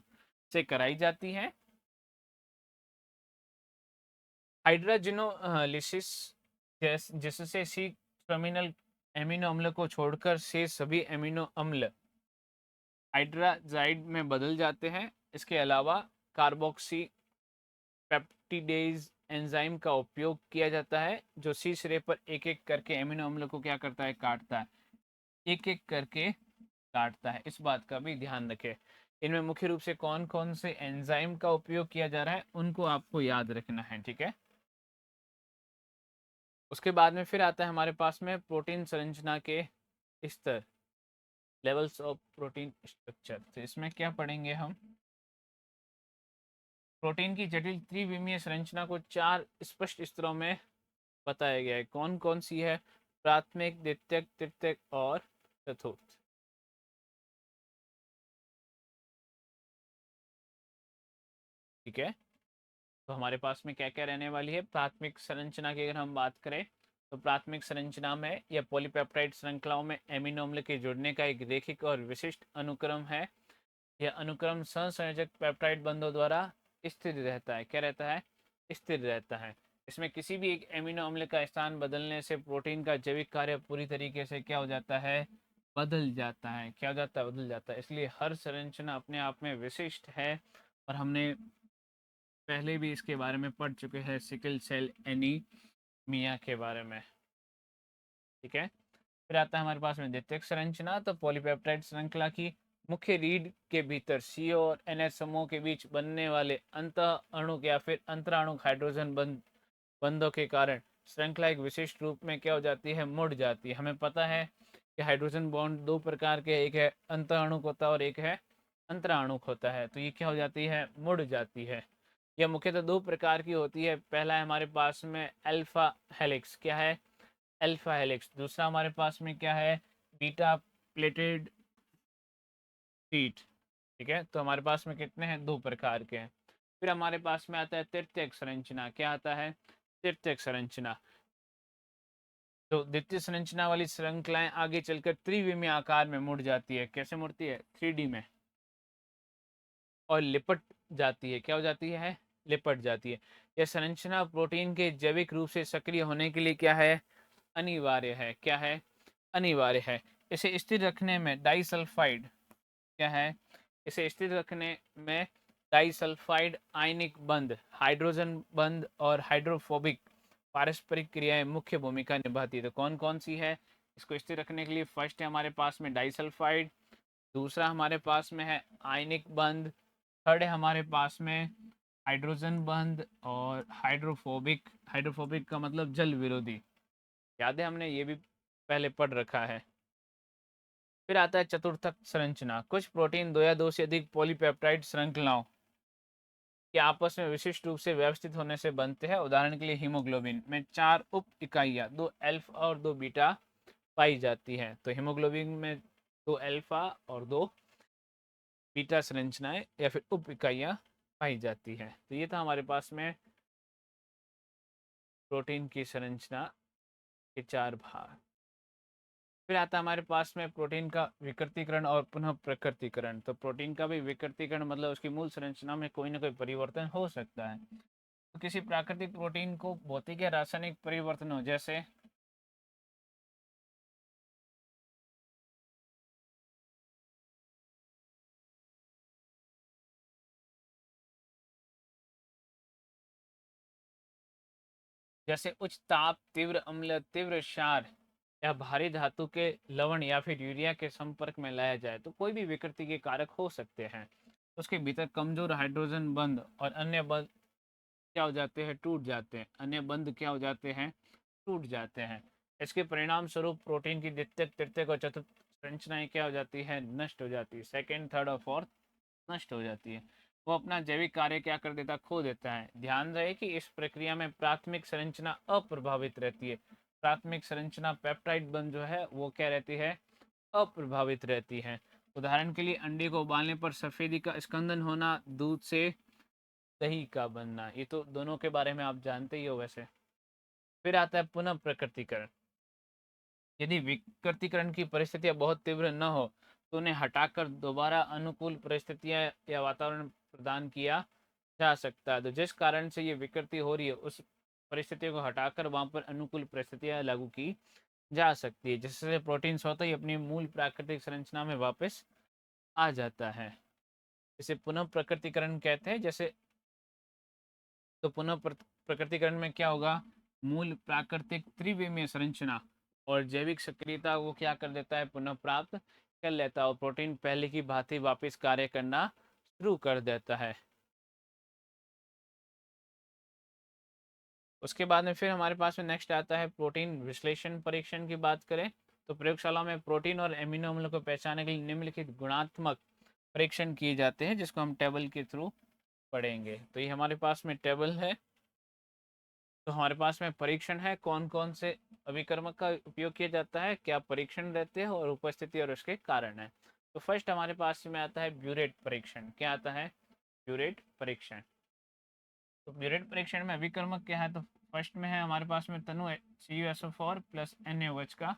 से कराई जाती है। हाइड्रोजिनोलिसिस जिससे सी टर्मिनल एमिनो अम्ल को छोड़कर से सभी एमिनो अम्ल हाइड्राजाइड में बदल जाते हैं। इसके अलावा कार्बोक्सी पेप्टिडेज एंजाइम का उपयोग किया जाता है, जो सी सिरे पर एक एक करके एमिनो अम्ल को क्या करता है, काटता है, एक एक करके काटता है। इस बात का भी ध्यान रखें। इनमें मुख्य रूप से कौन कौन से एंजाइम का उपयोग किया जा रहा है उनको आपको याद रखना है। ठीक है, उसके बाद में फिर आता है हमारे पास में प्रोटीन संरचना के स्तर, लेवल्स ऑफ प्रोटीन स्ट्रक्चर। तो इसमें क्या पढ़ेंगे हम, प्रोटीन की जटिल त्रिविमीय संरचना को 4 स्पष्ट स्तरों में बताया गया है। कौन कौन सी है, प्राथमिक, द्वितीयक, तृतीयक और चतुर्थ। ठीक है, तो हमारे पास में क्या क्या रहने वाली है, प्राथमिक संरचना की अगर हम बात करें तो प्राथमिक संरचना में या पॉलीपेप्टाइड श्रृंखलाओं में एमिनो अम्ल के जुड़ने का एक रेखिक और विशिष्ट अनुक्रम है। यह अनुक्रम सहसंयोजक पेप्टाइड बंधों द्वारा स्थिर रहता है। क्या रहता है, स्थिर रहता है। इसमें किसी भी एक एमिनो अम्ल का स्थान बदलने से प्रोटीन का जैविक कार्य पूरी तरीके से क्या हो जाता है, बदल जाता है। क्या हो जाता है, बदल जाता है। इसलिए हर संरचना अपने आप में विशिष्ट है और हमने पहले भी इसके बारे में पढ़ चुके हैं, सिकल सेल एनीमिया के बारे में। ठीक है, फिर आता है हमारे पास में द्वितीयक संरचना। तो पॉलीपेप्टाइड श्रृंखला की मुख्य रीढ़ के भीतर सी और NH समूह के बीच बनने वाले अंत अणु या फिर अंतराणु हाइड्रोजन बंधों के कारण श्रृंखला एक विशिष्ट रूप में क्या हो जाती है, मुड़ जाती है। हमें पता है कि हाइड्रोजन बॉन्ड दो प्रकार के, एक है अंत अणुक होता है और एक है अंतराणुक होता है। तो ये क्या हो जाती है, मुड़ जाती है। यह मुख्यतः दो प्रकार की होती है। पहला है हमारे पास में अल्फा हेलिक्स। क्या है, अल्फा हेलिक्स। दूसरा हमारे पास में क्या है, बीटा प्लेटेड शीट। ठीक है, तो हमारे पास में कितने हैं, दो प्रकार के हैं। फिर हमारे पास में आता है तृतीयक संरचना। क्या आता है, तृतीयक संरचना। तो द्वितीय संरचना वाली श्रृंखलाएं आगे चलकर त्रिविमीय आकार में मुड़ जाती है। कैसे मुड़ती है, 3D में, और लिपट जाती है। क्या हो जाती है, लिपट जाती है। यह संरचना प्रोटीन के जैविक रूप से सक्रिय होने के लिए क्या है, अनिवार्य है। क्या है, अनिवार्य है। इसे स्थिर रखने में डाइसल्फाइड, क्या है, इसे स्थिर रखने में डाइसल्फाइड आयनिक बंध, हाइड्रोजन बंध और हाइड्रोफोबिक पारस्परिक क्रियाएं मुख्य भूमिका निभाती है। तो कौन कौन सी है इसको स्थिर रखने के लिए, फर्स्ट है हमारे पास में डाइसल्फाइड, दूसरा हमारे पास में है आयनिक बंध, थर्ड है हमारे पास में हाइड्रोजन बंध और हाइड्रोफोबिक। हाइड्रोफोबिक का मतलब जल विरोधी, याद है हमने ये भी पहले पढ़ रखा है। फिर आता है चतुर्थक संरचना। कुछ प्रोटीन दो या दो से अधिक पॉलीपेप्टाइड श्रृंखलाओं के आपस में विशिष्ट रूप से व्यवस्थित होने से बनते हैं। उदाहरण के लिए हीमोग्लोबिन में 4 उप इकाइयां, 2 अल्फा और 2 बीटा पाई जाती हैं। तो हीमोग्लोबिन में 2 अल्फा और 2 बीटा संरचनाएं या फिर उप इकाइयां पाई जाती है। तो ये था हमारे पास में प्रोटीन की संरचना के 4 भाग। फिर आता है हमारे पास में प्रोटीन का विकृतीकरण और पुनः प्रकृतिकरण। तो प्रोटीन का भी विकृतीकरण मतलब उसकी मूल संरचना में कोई ना कोई परिवर्तन हो सकता है। तो किसी प्राकृतिक प्रोटीन को भौतिक या रासायनिक परिवर्तन हो, जैसे उच्च ताप, तीव्र अम्ल, तीव्र क्षार या भारी धातु के लवण या फिर यूरिया के संपर्क में लाया जाए तो कोई भी विकृति के कारक हो सकते हैं। उसके भीतर कमजोर हाइड्रोजन बंध और अन्य बंध क्या हो जाते हैं, टूट जाते हैं। अन्य बंध क्या हो जाते हैं, टूट जाते हैं। इसके परिणाम स्वरूप प्रोटीन की द्वितीयक, तृतीयक और चतुर्थ संरचनाएं क्या हो जाती है, नष्ट हो जाती है। सेकेंड, थर्ड और फोर्थ नष्ट हो जाती है। वो अपना जैविक कार्य क्या कर देता, खो देता है। ध्यान रहे कि इस प्रक्रिया में प्राथमिक संरचना अप्रभावित रहती है। प्राथमिक संरचना पेप्टाइड बंध जो है वो क्या रहती है, अप्रभावित रहती है। उदाहरण के लिए अंडे को उबालने पर सफेदी का स्कंदन होना, दूध से दही का बनना, ये तो दोनों के बारे में आप जानते ही हो वैसे। फिर आता है पुनः प्रकृतिकरण। यदि विकृतीकरण की परिस्थितियां बहुत तीव्र न हो तो उन्हें हटाकर दोबारा अनुकूल परिस्थितियां या वातावरण प्रदान किया जा सकता है। तो जिस कारण से ये विकृति हो रही है उस परिस्थितियों को हटाकर वहां पर अनुकूल परिस्थितियां लागू की जा सकती है, जिससे प्रोटीन स्वतः ही अपनी मूल प्राकृतिक संरचना में वापस आ जाता है। इसे पुनः प्रकृतिकरण कहते हैं। जैसे तो पुनः प्रकृतिकरण में क्या होगा, मूल प्राकृतिक त्रिविमीय संरचना और जैविक सक्रियता को क्या कर देता है, पुनः प्राप्त कर लेता है और प्रोटीन पहले की भांति वापस कार्य करना शुरू कर देता है। उसके बाद में फिर हमारे पास में नेक्स्ट आता है प्रोटीन विश्लेषण परीक्षण की बात करें तो प्रयोगशाला में प्रोटीन और एमिनो अम्ल को पहचानने के लिए निम्नलिखित गुणात्मक परीक्षण किए जाते हैं, जिसको हम टेबल के थ्रू पढ़ेंगे। तो ये हमारे पास में टेबल है। तो हमारे पास में परीक्षण है, कौन कौन से अभिकर्मक का उपयोग किया जाता है, क्या परीक्षण रहते हैं और उपस्थिति और उसके कारण है। तो फर्स्ट हमारे पास में आता है ब्यूरेट परीक्षण। क्या आता है, ब्यूरेट परीक्षण। तो ब्यूरेट परीक्षण में अभिकर्मक क्या है, तो फर्स्ट में है हमारे पास में तनु CuSO4 प्लस NaOH का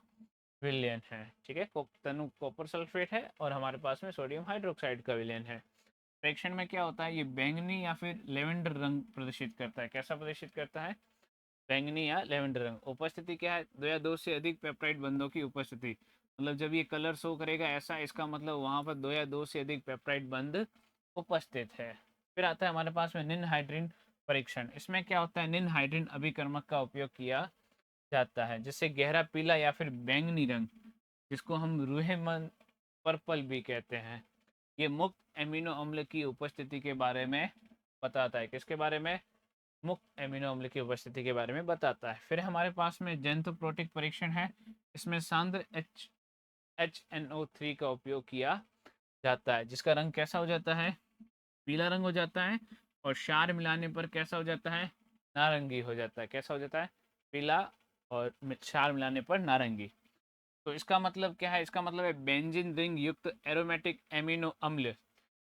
विलयन है। ठीक है, तनु कॉपर सल्फेट है और हमारे पास में सोडियम हाइड्रोक्साइड का विलयन है। परीक्षण में क्या होता है, ये बैंगनी या फिर लेवेंडर रंग प्रदर्शित करता है। कैसा प्रदर्शित करता है, बैंगनी या लेवेंडर रंग। उपस्थिति क्या है, दो या दो से अधिक पेप्टाइड बंधों की उपस्थिति। मतलब जब ये कलर शो करेगा ऐसा, इसका मतलब वहां पर दो या दो से अधिक पेप्टाइड बंध उपस्थित है। फिर आता है हमारे पास में निन हाइड्रीन परीक्षण। इसमें क्या होता है, निन हाइड्रीन अभिकर्मक का उपयोग किया जाता है, जिससे गहरा पीला या फिर बैंगनी रंग, जिसको हम रूहेमन पर्पल भी कहते हैं, ये मुक्त एमिनो अम्ल की उपस्थिति के बारे में बताता है। किसके बारे में, मुक्त एमिनो अम्ल की उपस्थिति के बारे में बताता है। फिर हमारे पास में जेंथोप्रोटिक परीक्षण है। इसमें सांद्र HNO3 का उपयोग किया जाता है, जिसका रंग कैसा हो जाता है, पीला रंग हो जाता है और क्षार मिलाने पर कैसा हो जाता है, नारंगी हो जाता है। कैसा हो जाता है, पीला और क्षार मिलाने पर नारंगी। तो इसका मतलब क्या है, इसका मतलब है बेंजीन रिंग युक्त एरोमेटिक एमिनो अम्ल,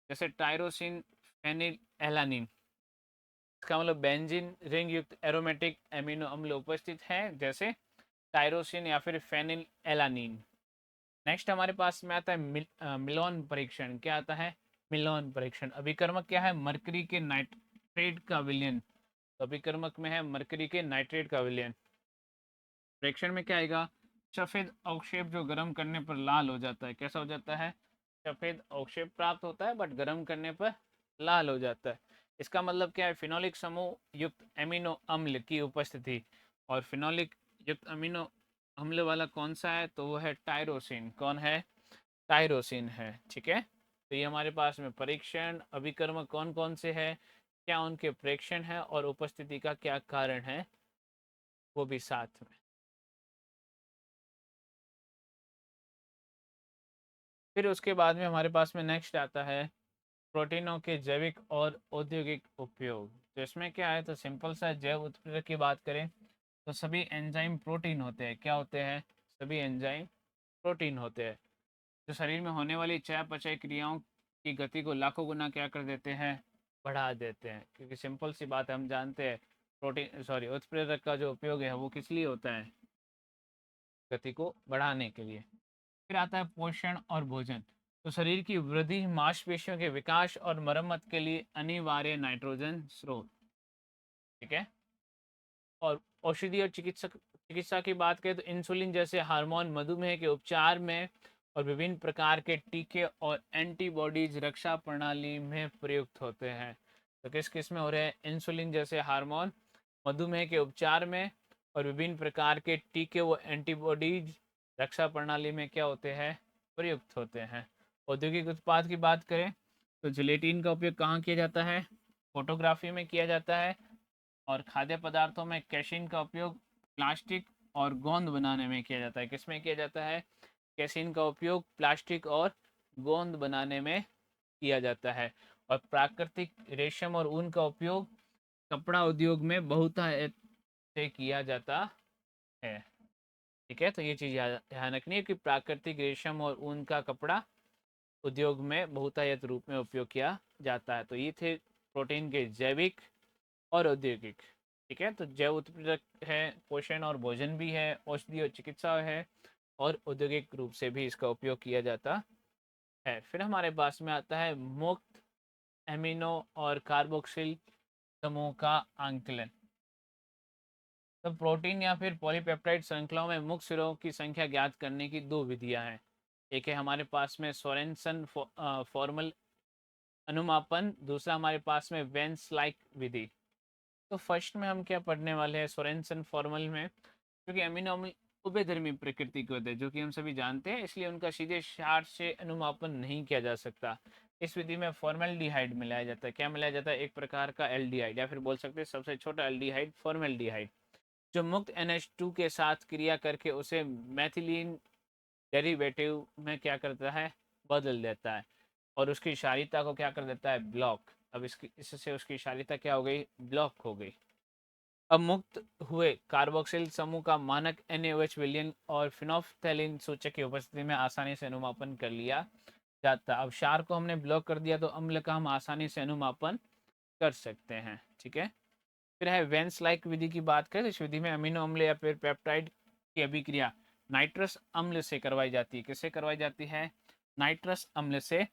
जैसे टायरोसिन, फेनिल एलानिन। इसका मतलब बेंजीन रिंग युक्त एरोमेटिक एमिनो अम्ल उपस्थित हैं, जैसे टायरोसिन या फिर फेनिल एलानिन। नेक्स्ट हमारे पास में आता है मिलोन परीक्षण। क्या आता है, मिलोन परीक्षण। अभिकर्मक क्या है, मरकरी के नाइट्रेट का विलयन। तो अभिकर्मक में है मरकरी के नाइट्रेट का विलयन। परीक्षण में क्या आएगा, सफेद अवक्षेप जो गर्म करने पर लाल हो जाता है। कैसा हो जाता है, सफेद अवक्षेप प्राप्त होता है बट गर्म करने पर लाल हो जाता है। इसका मतलब क्या है, फिनोलिक समूह युक्त एमिनो अम्ल की उपस्थिति। और फिनोलिक युक्त अमीनो अम्ल वाला कौन सा है, तो वो है टायरोसिन। कौन है, टायरोसिन है। ठीक है, तो ये हमारे पास में परीक्षण अभिकर्मक कौन कौन से है, क्या उनके प्रेक्षण है और उपस्थिति का क्या कारण है, वो भी साथ में। फिर उसके बाद में हमारे पास में नेक्स्ट आता है प्रोटीनों के जैविक और औद्योगिक उपयोग। तो इसमें क्या है, तो सिंपल सा जैव उत्प्रेरक की बात करें तो सभी एंजाइम प्रोटीन होते हैं। क्या होते हैं? सभी एंजाइम प्रोटीन होते हैं, जो शरीर में होने वाली चयापचय क्रियाओं की गति को लाखों गुना क्या कर देते हैं, बढ़ा देते हैं। क्योंकि सिंपल सी बात है, हम जानते हैं प्रोटीन उत्प्रेरक का जो उपयोग है वो किस लिए होता है, गति को बढ़ाने के लिए। फिर आता है पोषण और भोजन। तो शरीर की वृद्धि, मांसपेशियों के विकास और मरम्मत के लिए अनिवार्य नाइट्रोजन स्रोत। ठीक है, और औषधि और चिकित्सा की बात करें तो इंसुलिन जैसे हार्मोन मधुमेह के उपचार में और विभिन्न प्रकार के टीके और एंटीबॉडीज रक्षा प्रणाली में प्रयुक्त होते हैं। तो किस किस में हो रहे हैं? इंसुलिन जैसे हार्मोन मधुमेह के उपचार में और विभिन्न प्रकार के टीके व एंटीबॉडीज रक्षा प्रणाली में क्या होते हैं, प्रयुक्त होते हैं। औद्योगिक उत्पाद की बात करें तो जिलेटिन का उपयोग कहाँ किया जाता है? फोटोग्राफी में किया जाता है। और खाद्य पदार्थों में कैसिन का उपयोग प्लास्टिक और गोंद बनाने में किया जाता है। किसमें किया जाता है? कैसिन का उपयोग प्लास्टिक और गोंद बनाने में किया जाता है। और प्राकृतिक रेशम और ऊन का उपयोग कपड़ा उद्योग में बहुतायत से किया जाता है। ठीक है, तो ये चीज़ ध्यान रखनी है कि प्राकृतिक रेशम और ऊन का कपड़ा उद्योग में बहुतायत रूप में उपयोग किया जाता है। तो ये थे प्रोटीन के जैविक और औद्योगिक। ठीक है, तो जैव उत्प्रेरक है, पोषण और भोजन भी है, औषधि और चिकित्सा है, और औद्योगिक रूप से भी इसका उपयोग किया जाता है। फिर हमारे पास में आता है मुक्त एमिनो और कार्बोक्सिल समूह का आंकलन। तो प्रोटीन या फिर पॉलीपेप्टाइड श्रृंखलाओं में मुक्त सिरों की संख्या ज्ञात करने की दो विधियां हैं। एक है हमारे पास में सोरेनसन फॉर्मल अनुमापन, दूसरा हमारे पास में वेंस लाइक विधि। तो फर्स्ट में हम क्या पढ़ने वाले हैं सोरेनसन फॉर्मल में, क्योंकि अमीनो अम्ल उभयधर्मी प्रकृति के होते हैं जो कि हम सभी जानते हैं, इसलिए उनका सीधे क्षार से अनुमापन नहीं किया जा सकता। इस विधि में फॉर्मेल्डिहाइड मिलाया जाता है। क्या मिलाया जाता है? एक प्रकार का एल्डिहाइड, या फिर बोल सकते हैं सबसे छोटा एल्डिहाइड फॉर्मेल्डिहाइड, जो मुक्त NH2 के साथ क्रिया करके उसे मैथिलीन डेरिवेटिव में क्या करता है, बदल देता है, और उसकी क्षारीयता को क्या कर देता है, ब्लॉक। अब इससे उसकी क्षारीयता क्या हो गई, ब्लॉक हो गई। अब मुक्त हुए कार्बोक्सिल समूह का मानक NaOH विलयन और फिनोल्फथैलीन सूचक की उपस्थिति में आसानी से अनुमापन कर लिया जाता। अब क्षार को हमने ब्लॉक कर दिया तो अम्ल का हम आसानी से अनुमापन कर सकते हैं। ठीक है, फिर है वेंस लाइक विधि की बात करें तो इस विधि में अमीनो अम्ल या फिर पेप्टाइड की अभिक्रिया नाइट्रस अम्ल से करवाई जाती है। किससे करवाई जाती है? नाइट्रस अम्ल से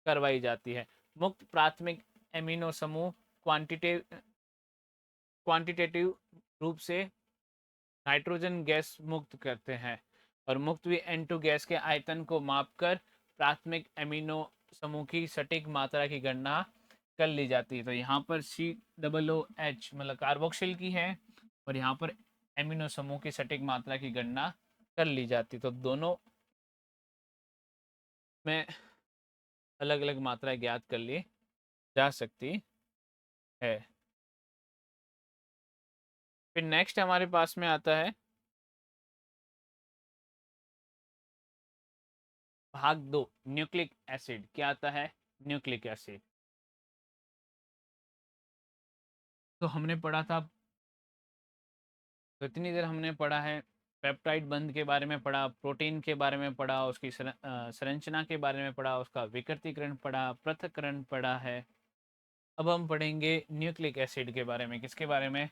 करवाई जाती है। मुक्त प्राथमिक एमिनो समूह क्वांटिटेटिव रूप से नाइट्रोजन गैस मुक्त करते हैं, और मुक्त हुई N2 गैस के आयतन को मापकर प्राथमिक एमिनो समूह की सटीक मात्रा की गणना कर ली जाती है। तो यहाँ पर COOH मतलब कार्बोक्सिल की है, और यहाँ पर एमिनो समूह की सटीक मात्रा की गणना कर ली जाती है। तो दोनों में अलग अलग मात्रा ज्ञात कर ली जा सकती है। फिर नेक्स्ट हमारे पास में आता है भाग 2, न्यूक्लिक एसिड। क्या आता है? Nucleic acid. तो हमने पढ़ा था, तो इतनी देर हमने पढ़ा है पेप्टाइड बंध के बारे में पढ़ा, प्रोटीन के बारे में पढ़ा, उसकी संरचना के बारे में पढ़ा, उसका विकृतीकरण पढ़ा, पृथक्करण पढ़ा है। अब हम पढ़ेंगे न्यूक्लिक एसिड के बारे में। किसके बारे में?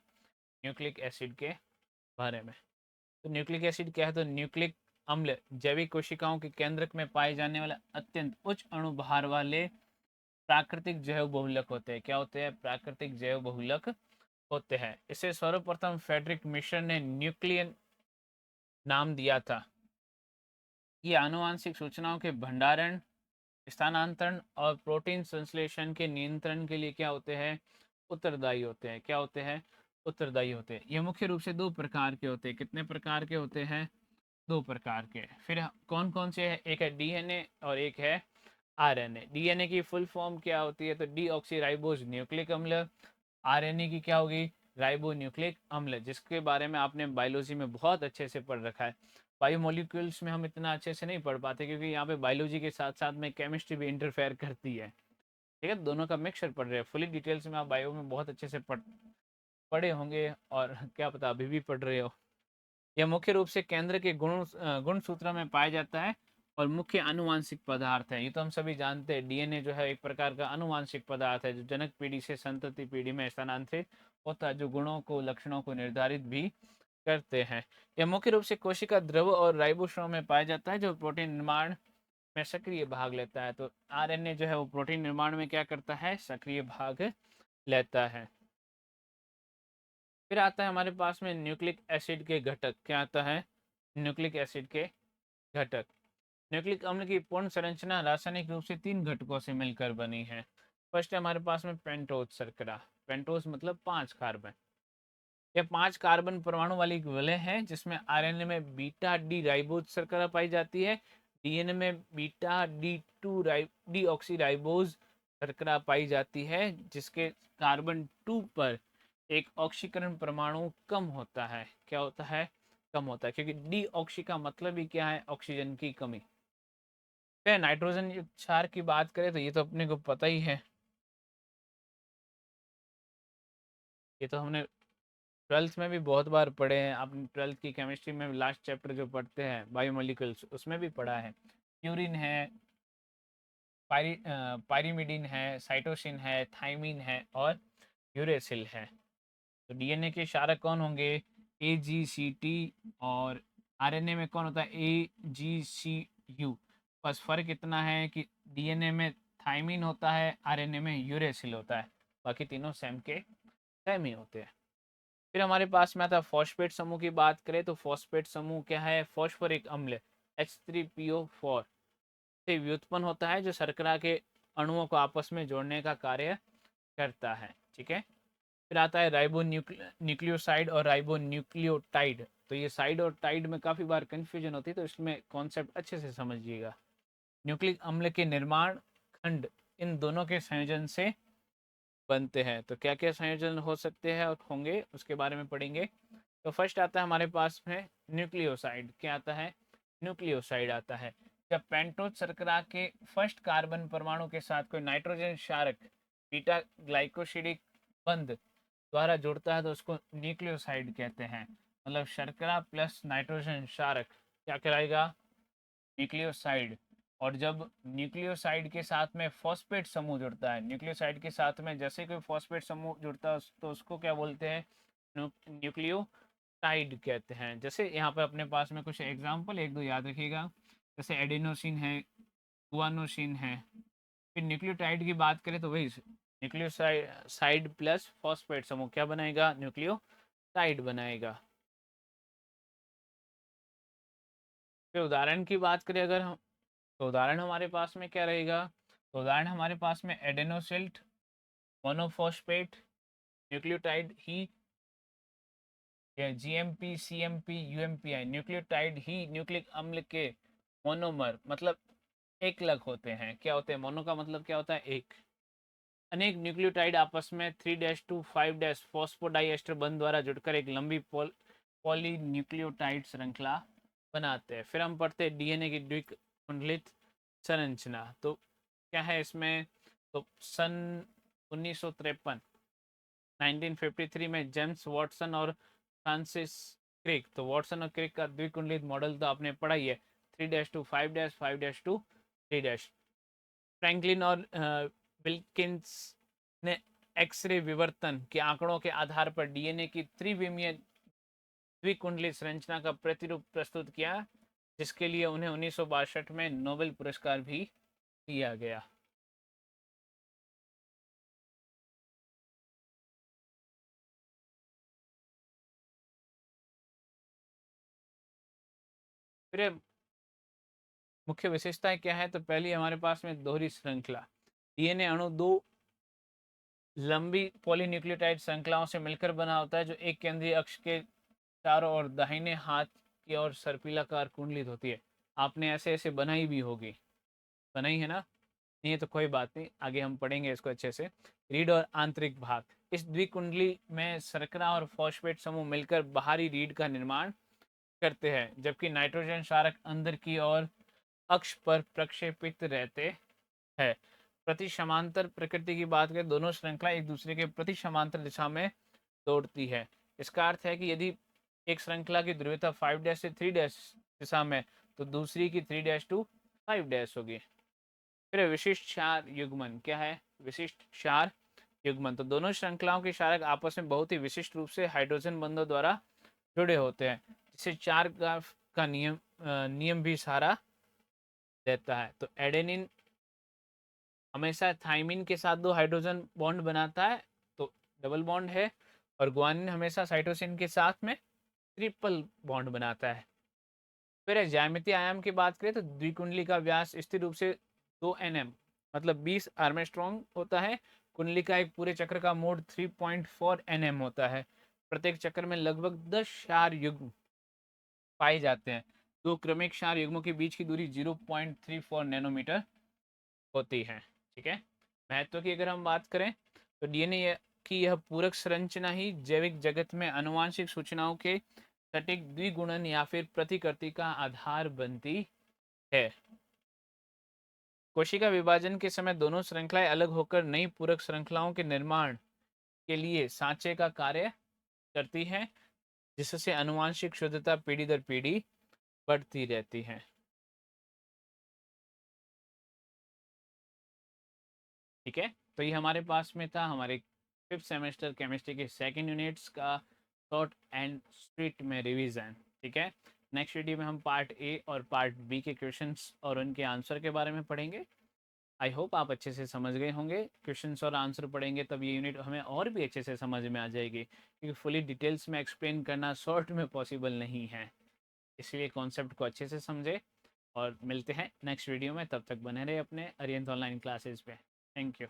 न्यूक्लिक एसिड के बारे में। तो न्यूक्लिक एसिड क्या है? तो न्यूक्लिक अम्ल जैविक कोशिकाओं के केंद्रक में पाए जाने वाले अत्यंत उच्च अणु भार वाले प्राकृतिक जैव बहुलक होते हैं। क्या होते हैं? प्राकृतिक जैव बहुलक होते हैं। इसे सर्वप्रथम फ्रेडरिक मिशर ने न्यूक्लियन नाम दिया था। ये आनुवांशिक सूचनाओं के भंडारण, स्थानांतरण और प्रोटीन संश्लेषण के नियंत्रण के लिए क्या होते हैं? उत्तरदायी होते हैं। क्या होते हैं? उत्तरदायी होते हैं। ये मुख्य रूप से दो प्रकार के होते हैं। कितने प्रकार के होते हैं? दो प्रकार के। फिर कौन कौन से है, एक है डीएनए और एक है आरएनए। डीएनए की फुल फॉर्म क्या होती है, तो डीऑक्सीराइबोज न्यूक्लिक अम्ल। आरएनए की क्या होगी, राइबो न्यूक्लिक अम्ल, जिसके बारे में आपने बायोलॉजी में बहुत अच्छे से पढ़ रखा है। बायोमोलिक्यूल्स में हम इतना अच्छे से नहीं पढ़ पाते, क्योंकि यहाँ पे बायोलॉजी के साथ साथ में केमिस्ट्री भी इंटरफेयर करती है। ठीक है, दोनों का मिक्सचर पढ़ रहे हैं। फुली डिटेल्स में आप बायो में बहुत अच्छे से पढ़े होंगे, और क्या पता अभी भी पढ़ रहे हो। यह मुख्य रूप से केंद्र के गुण सूत्र में पाया जाता है और मुख्य आनुवांशिक पदार्थ है। ये तो हम सभी जानते हैं, डीएनए जो है एक प्रकार का आनुवांशिक पदार्थ है, जो जनक पीढ़ी से संतति पीढ़ी में स्थानांतरित होता है, जो गुणों को लक्षणों को निर्धारित भी करते हैं। यह मुख्य रूप से कोशिका द्रव और राइबोसोम में पाया जाता है, जो प्रोटीन निर्माण में सक्रिय भाग लेता है। तो आरएनए जो है वो प्रोटीन निर्माण में क्या करता है, सक्रिय भाग लेता है। फिर आता है हमारे पास में न्यूक्लिक एसिड के घटक। क्या आता है, न्यूक्लिक एसिड के घटक। न्यूक्लिक अम्ल की पूर्ण संरचना रासायनिक रूप से 3 घटकों से मिलकर बनी है। फर्स्ट है हमारे पास में पेंटोज शर्करा। पेंटोज मतलब 5 कार्बन। यह 5 कार्बन परमाणु वाली एक वलय है, जिसमें आरएनए में बीटा डी राइबोज शर्करा पाई जाती है, डीएनए में बीटा डी ऑक्सी राइबोज शर्करा पाई जाती है, जिसके कार्बन 2 पर एक ऑक्सीकरण परमाणु कम होता है। क्या होता है, कम होता है, क्योंकि डी ऑक्सी का मतलब ही क्या है, ऑक्सीजन की कमी। फिर नाइट्रोजन युक्त क्षार की बात करें तो ये तो अपने को पता ही है, ये तो हमने ट्वेल्थ में भी बहुत बार पढ़े हैं। आपने ट्वेल्थ की केमिस्ट्री में लास्ट चैप्टर जो पढ़ते हैं बायोमोलिकुल्स, उसमें भी पढ़ा है। प्यूरिन है, पायरीमिडीन है, साइटोसिन है, थाइमिन है और यूरेसिल है। तो डीएनए के क्षारक कौन होंगे, ए जी सी टी, और आरएनए में कौन होता है, ए जी सी यू। बस फर्क इतना है कि डीएनए में थाइमिन होता है, आरएनए में यूरेसिल होता है, बाकी तीनों सेम के सेम ही होते हैं। फिर हमारे पास में आता है फॉस्फेट समूह की बात करें तो फॉस्फेट समूह क्या है, फॉस्फोरिक अम्ल H3PO4 से व्युत्पन्न होता है, जो शर्करा के अणुओं को आपस में जोड़ने का कार्य करता है। ठीक है, फिर आता है राइबो न्यूक्लियोसाइड और राइबो न्यूक्लियोटाइड। तो ये साइड और टाइड में काफ़ी बार कंफ्यूजन होती है, तो इसमें कॉन्सेप्ट अच्छे से समझिएगा। न्यूक्लिक अम्ल के निर्माण खंड इन दोनों के संयोजन से बनते हैं। तो क्या क्या संयोजन हो सकते हैं और होंगे, उसके बारे में पढ़ेंगे। तो फर्स्ट आता है हमारे पास में न्यूक्लियोसाइड। क्या आता है, न्यूक्लियोसाइड आता है जब पेंटोज शर्करा के फर्स्ट कार्बन परमाणु के साथ कोई नाइट्रोजन क्षारक बीटा ग्लाइकोसिडिक बंध द्वारा जुड़ता है, तो उसको न्यूक्लियोसाइड कहते हैं। मतलब शर्करा प्लस नाइट्रोजन क्षारक क्या कहलाएगा, न्यूक्लियोसाइड। और जब न्यूक्लियोसाइड के साथ में फॉस्फेट समूह जुड़ता है, न्यूक्लियोसाइड के साथ में जैसे कोई फॉस्फेट समूह जुड़ता है, तो उसको क्या बोलते हैं, न्यूक्लियोटाइड कहते हैं। जैसे यहाँ पर अपने पास में कुछ एग्जाम्पल एक दो याद रखिएगा, जैसे एडेनोसिन है, गुआनोसिन है। फिर न्यूक्लियोटाइड की बात करें तो वही न्यूक्लियोसाइड प्लस फॉस्फेट समूह क्या बनाएगा, न्यूक्लियोटाइड बनाएगा। फिर उदाहरण की बात करें अगर हम, तो उदाहरण हमारे पास में क्या रहेगा, तो उदाहरण हमारे पास में एडेनोसिल्ट मोनोफॉस्फेट न्यूक्लियोटाइड ही, या जीएमपी सीएमपी यूएमपीआई न्यूक्लियोटाइड ही न्यूक्लिक अम्ल के मोनोमर मतलब एक लग होते हैं। क्या होते हैं, मोनो का मतलब क्या होता है, एक। अनेक न्यूक्लियोटाइड आपस में 3-5 फॉस्फोडाइएस्टर बंध द्वारा जुड़कर एक लंबी पॉली न्यूक्लियोटाइड श्रृंखला बनाते हैं। फिर हम पढ़ते हैं डीएनए की द्विकुंडलित संरचना। तो क्या है इसमें, तो सन 1953 1953 में जेम्स वॉटसन और फ्रांसिस क्रिक, तो वॉटसन और क्रिक का द्विकुंडलित मॉडल तो आपने पढ़ा ही है, 3-5 5-3 फ्रैंकलिन और विल्किंस ने एक्सरे विवर्तन के आंकड़ों के आधार पर डीएनए की त्रिविमीय द्विकुंडलित संरचना का प्रतिरूप प्रस्तुत किया, जिसके लिए उन्हें 1962 में नोबेल पुरस्कार भी दिया गया। फिर मुख्य विशेषताएं क्या है, तो पहली हमारे पास में दोहरी श्रृंखला। डीएनए अणु दो लंबी पॉलीन्यूक्लियोटाइड श्रृंखलाओं से मिलकर बना होता है, जो एक केंद्रीय अक्ष के चारों ओर दाहिने हाथ की ओर सर्पिलाकार कुंडलित होती है। आपने ऐसे ऐसे बनाई भी होगी, बनाई है ना? नहीं है तो कोई बात नहीं, आगे हम पढ़ेंगे इसको अच्छे से। रीढ़ और आंतरिक भाग, इस द्विकुंडली में शर्करा और फॉस्फेट समूह मिलकर बाहरी रीढ़ का निर्माण करते हैं, जबकि नाइट्रोजन क्षारक अंदर की ओर अक्ष पर प्रक्षेपित रहते हैं। प्रति समांतर प्रकृति की बात करें, दोनों श्रृंखला एक दूसरे के प्रति समांतर दिशा में दौड़ती है। इसका अर्थ है कि यदि एक श्रृंखला की ध्रुवीयता 5' से 3' दिशा में, तो दूसरी की 3' टू 5' होगी। फिर विशिष्ट क्षार युग्मन क्या है? विशिष्ट क्षार युग्मन, तो दोनों श्रृंखलाओं के क्षारक आपस में बहुत ही विशिष्ट रूप से हाइड्रोजन बंधों द्वारा जुड़े होते हैं, जिसे चार ग्राफ का नियम भी सहारा देता है। तो एडेनिन हमेशा थाइमिन के साथ दो हाइड्रोजन बॉन्ड बनाता है, तो डबल बॉन्ड है, और ग्वानिन हमेशा साइटोसिन के साथ में ट्रिपल बॉन्ड बनाता है। फिर ज्यामितीय आयाम की बात करें तो द्विकुंडली का व्यास स्थिर रूप से 2 nm मतलब 20 आर्मस्ट्रॉन्ग होता है। कुंडली का एक पूरे चक्र का मोड 3.4 nm होता है। प्रत्येक चक्र में लगभग 10 क्षार युग्म पाए जाते हैं। दो क्रमिक क्षार युग्मों के बीच की दूरी 0.34 नैनोमीटर होती है। ठीक है, महत्व की अगर हम बात करें तो डीएनए की यह पूरक संरचना ही जैविक जगत में आनुवांशिक सूचनाओं के सटीक द्विगुणन या फिर प्रतिकृति का आधार बनती है। कोशिका विभाजन के समय दोनों श्रृंखलाएं अलग होकर नई पूरक श्रृंखलाओं के निर्माण के लिए सांचे का कार्य करती हैं, जिससे आनुवांशिक शुद्धता पीढ़ी दर पीढ़ी बढ़ती रहती है। ठीक है, तो ये हमारे पास में था हमारे 5th सेमेस्टर केमिस्ट्री के सेकंड यूनिट्स का शॉर्ट एंड स्वीट में रिवीजन। ठीक है, नेक्स्ट वीडियो में हम पार्ट ए और पार्ट बी के क्वेश्चंस और उनके आंसर के बारे में पढ़ेंगे। आई होप आप अच्छे से समझ गए होंगे। क्वेश्चंस और आंसर पढ़ेंगे तब ये यूनिट हमें और भी अच्छे से समझ में आ जाएगी, क्योंकि फुली डिटेल्स में एक्सप्लेन करना शॉर्ट में पॉसिबल नहीं है। इसलिए कॉन्सेप्ट को अच्छे से समझे, और मिलते हैं नेक्स्ट वीडियो में। तब तक बने रहे अपने अरिहंत ऑनलाइन क्लासेस पे। Thank you.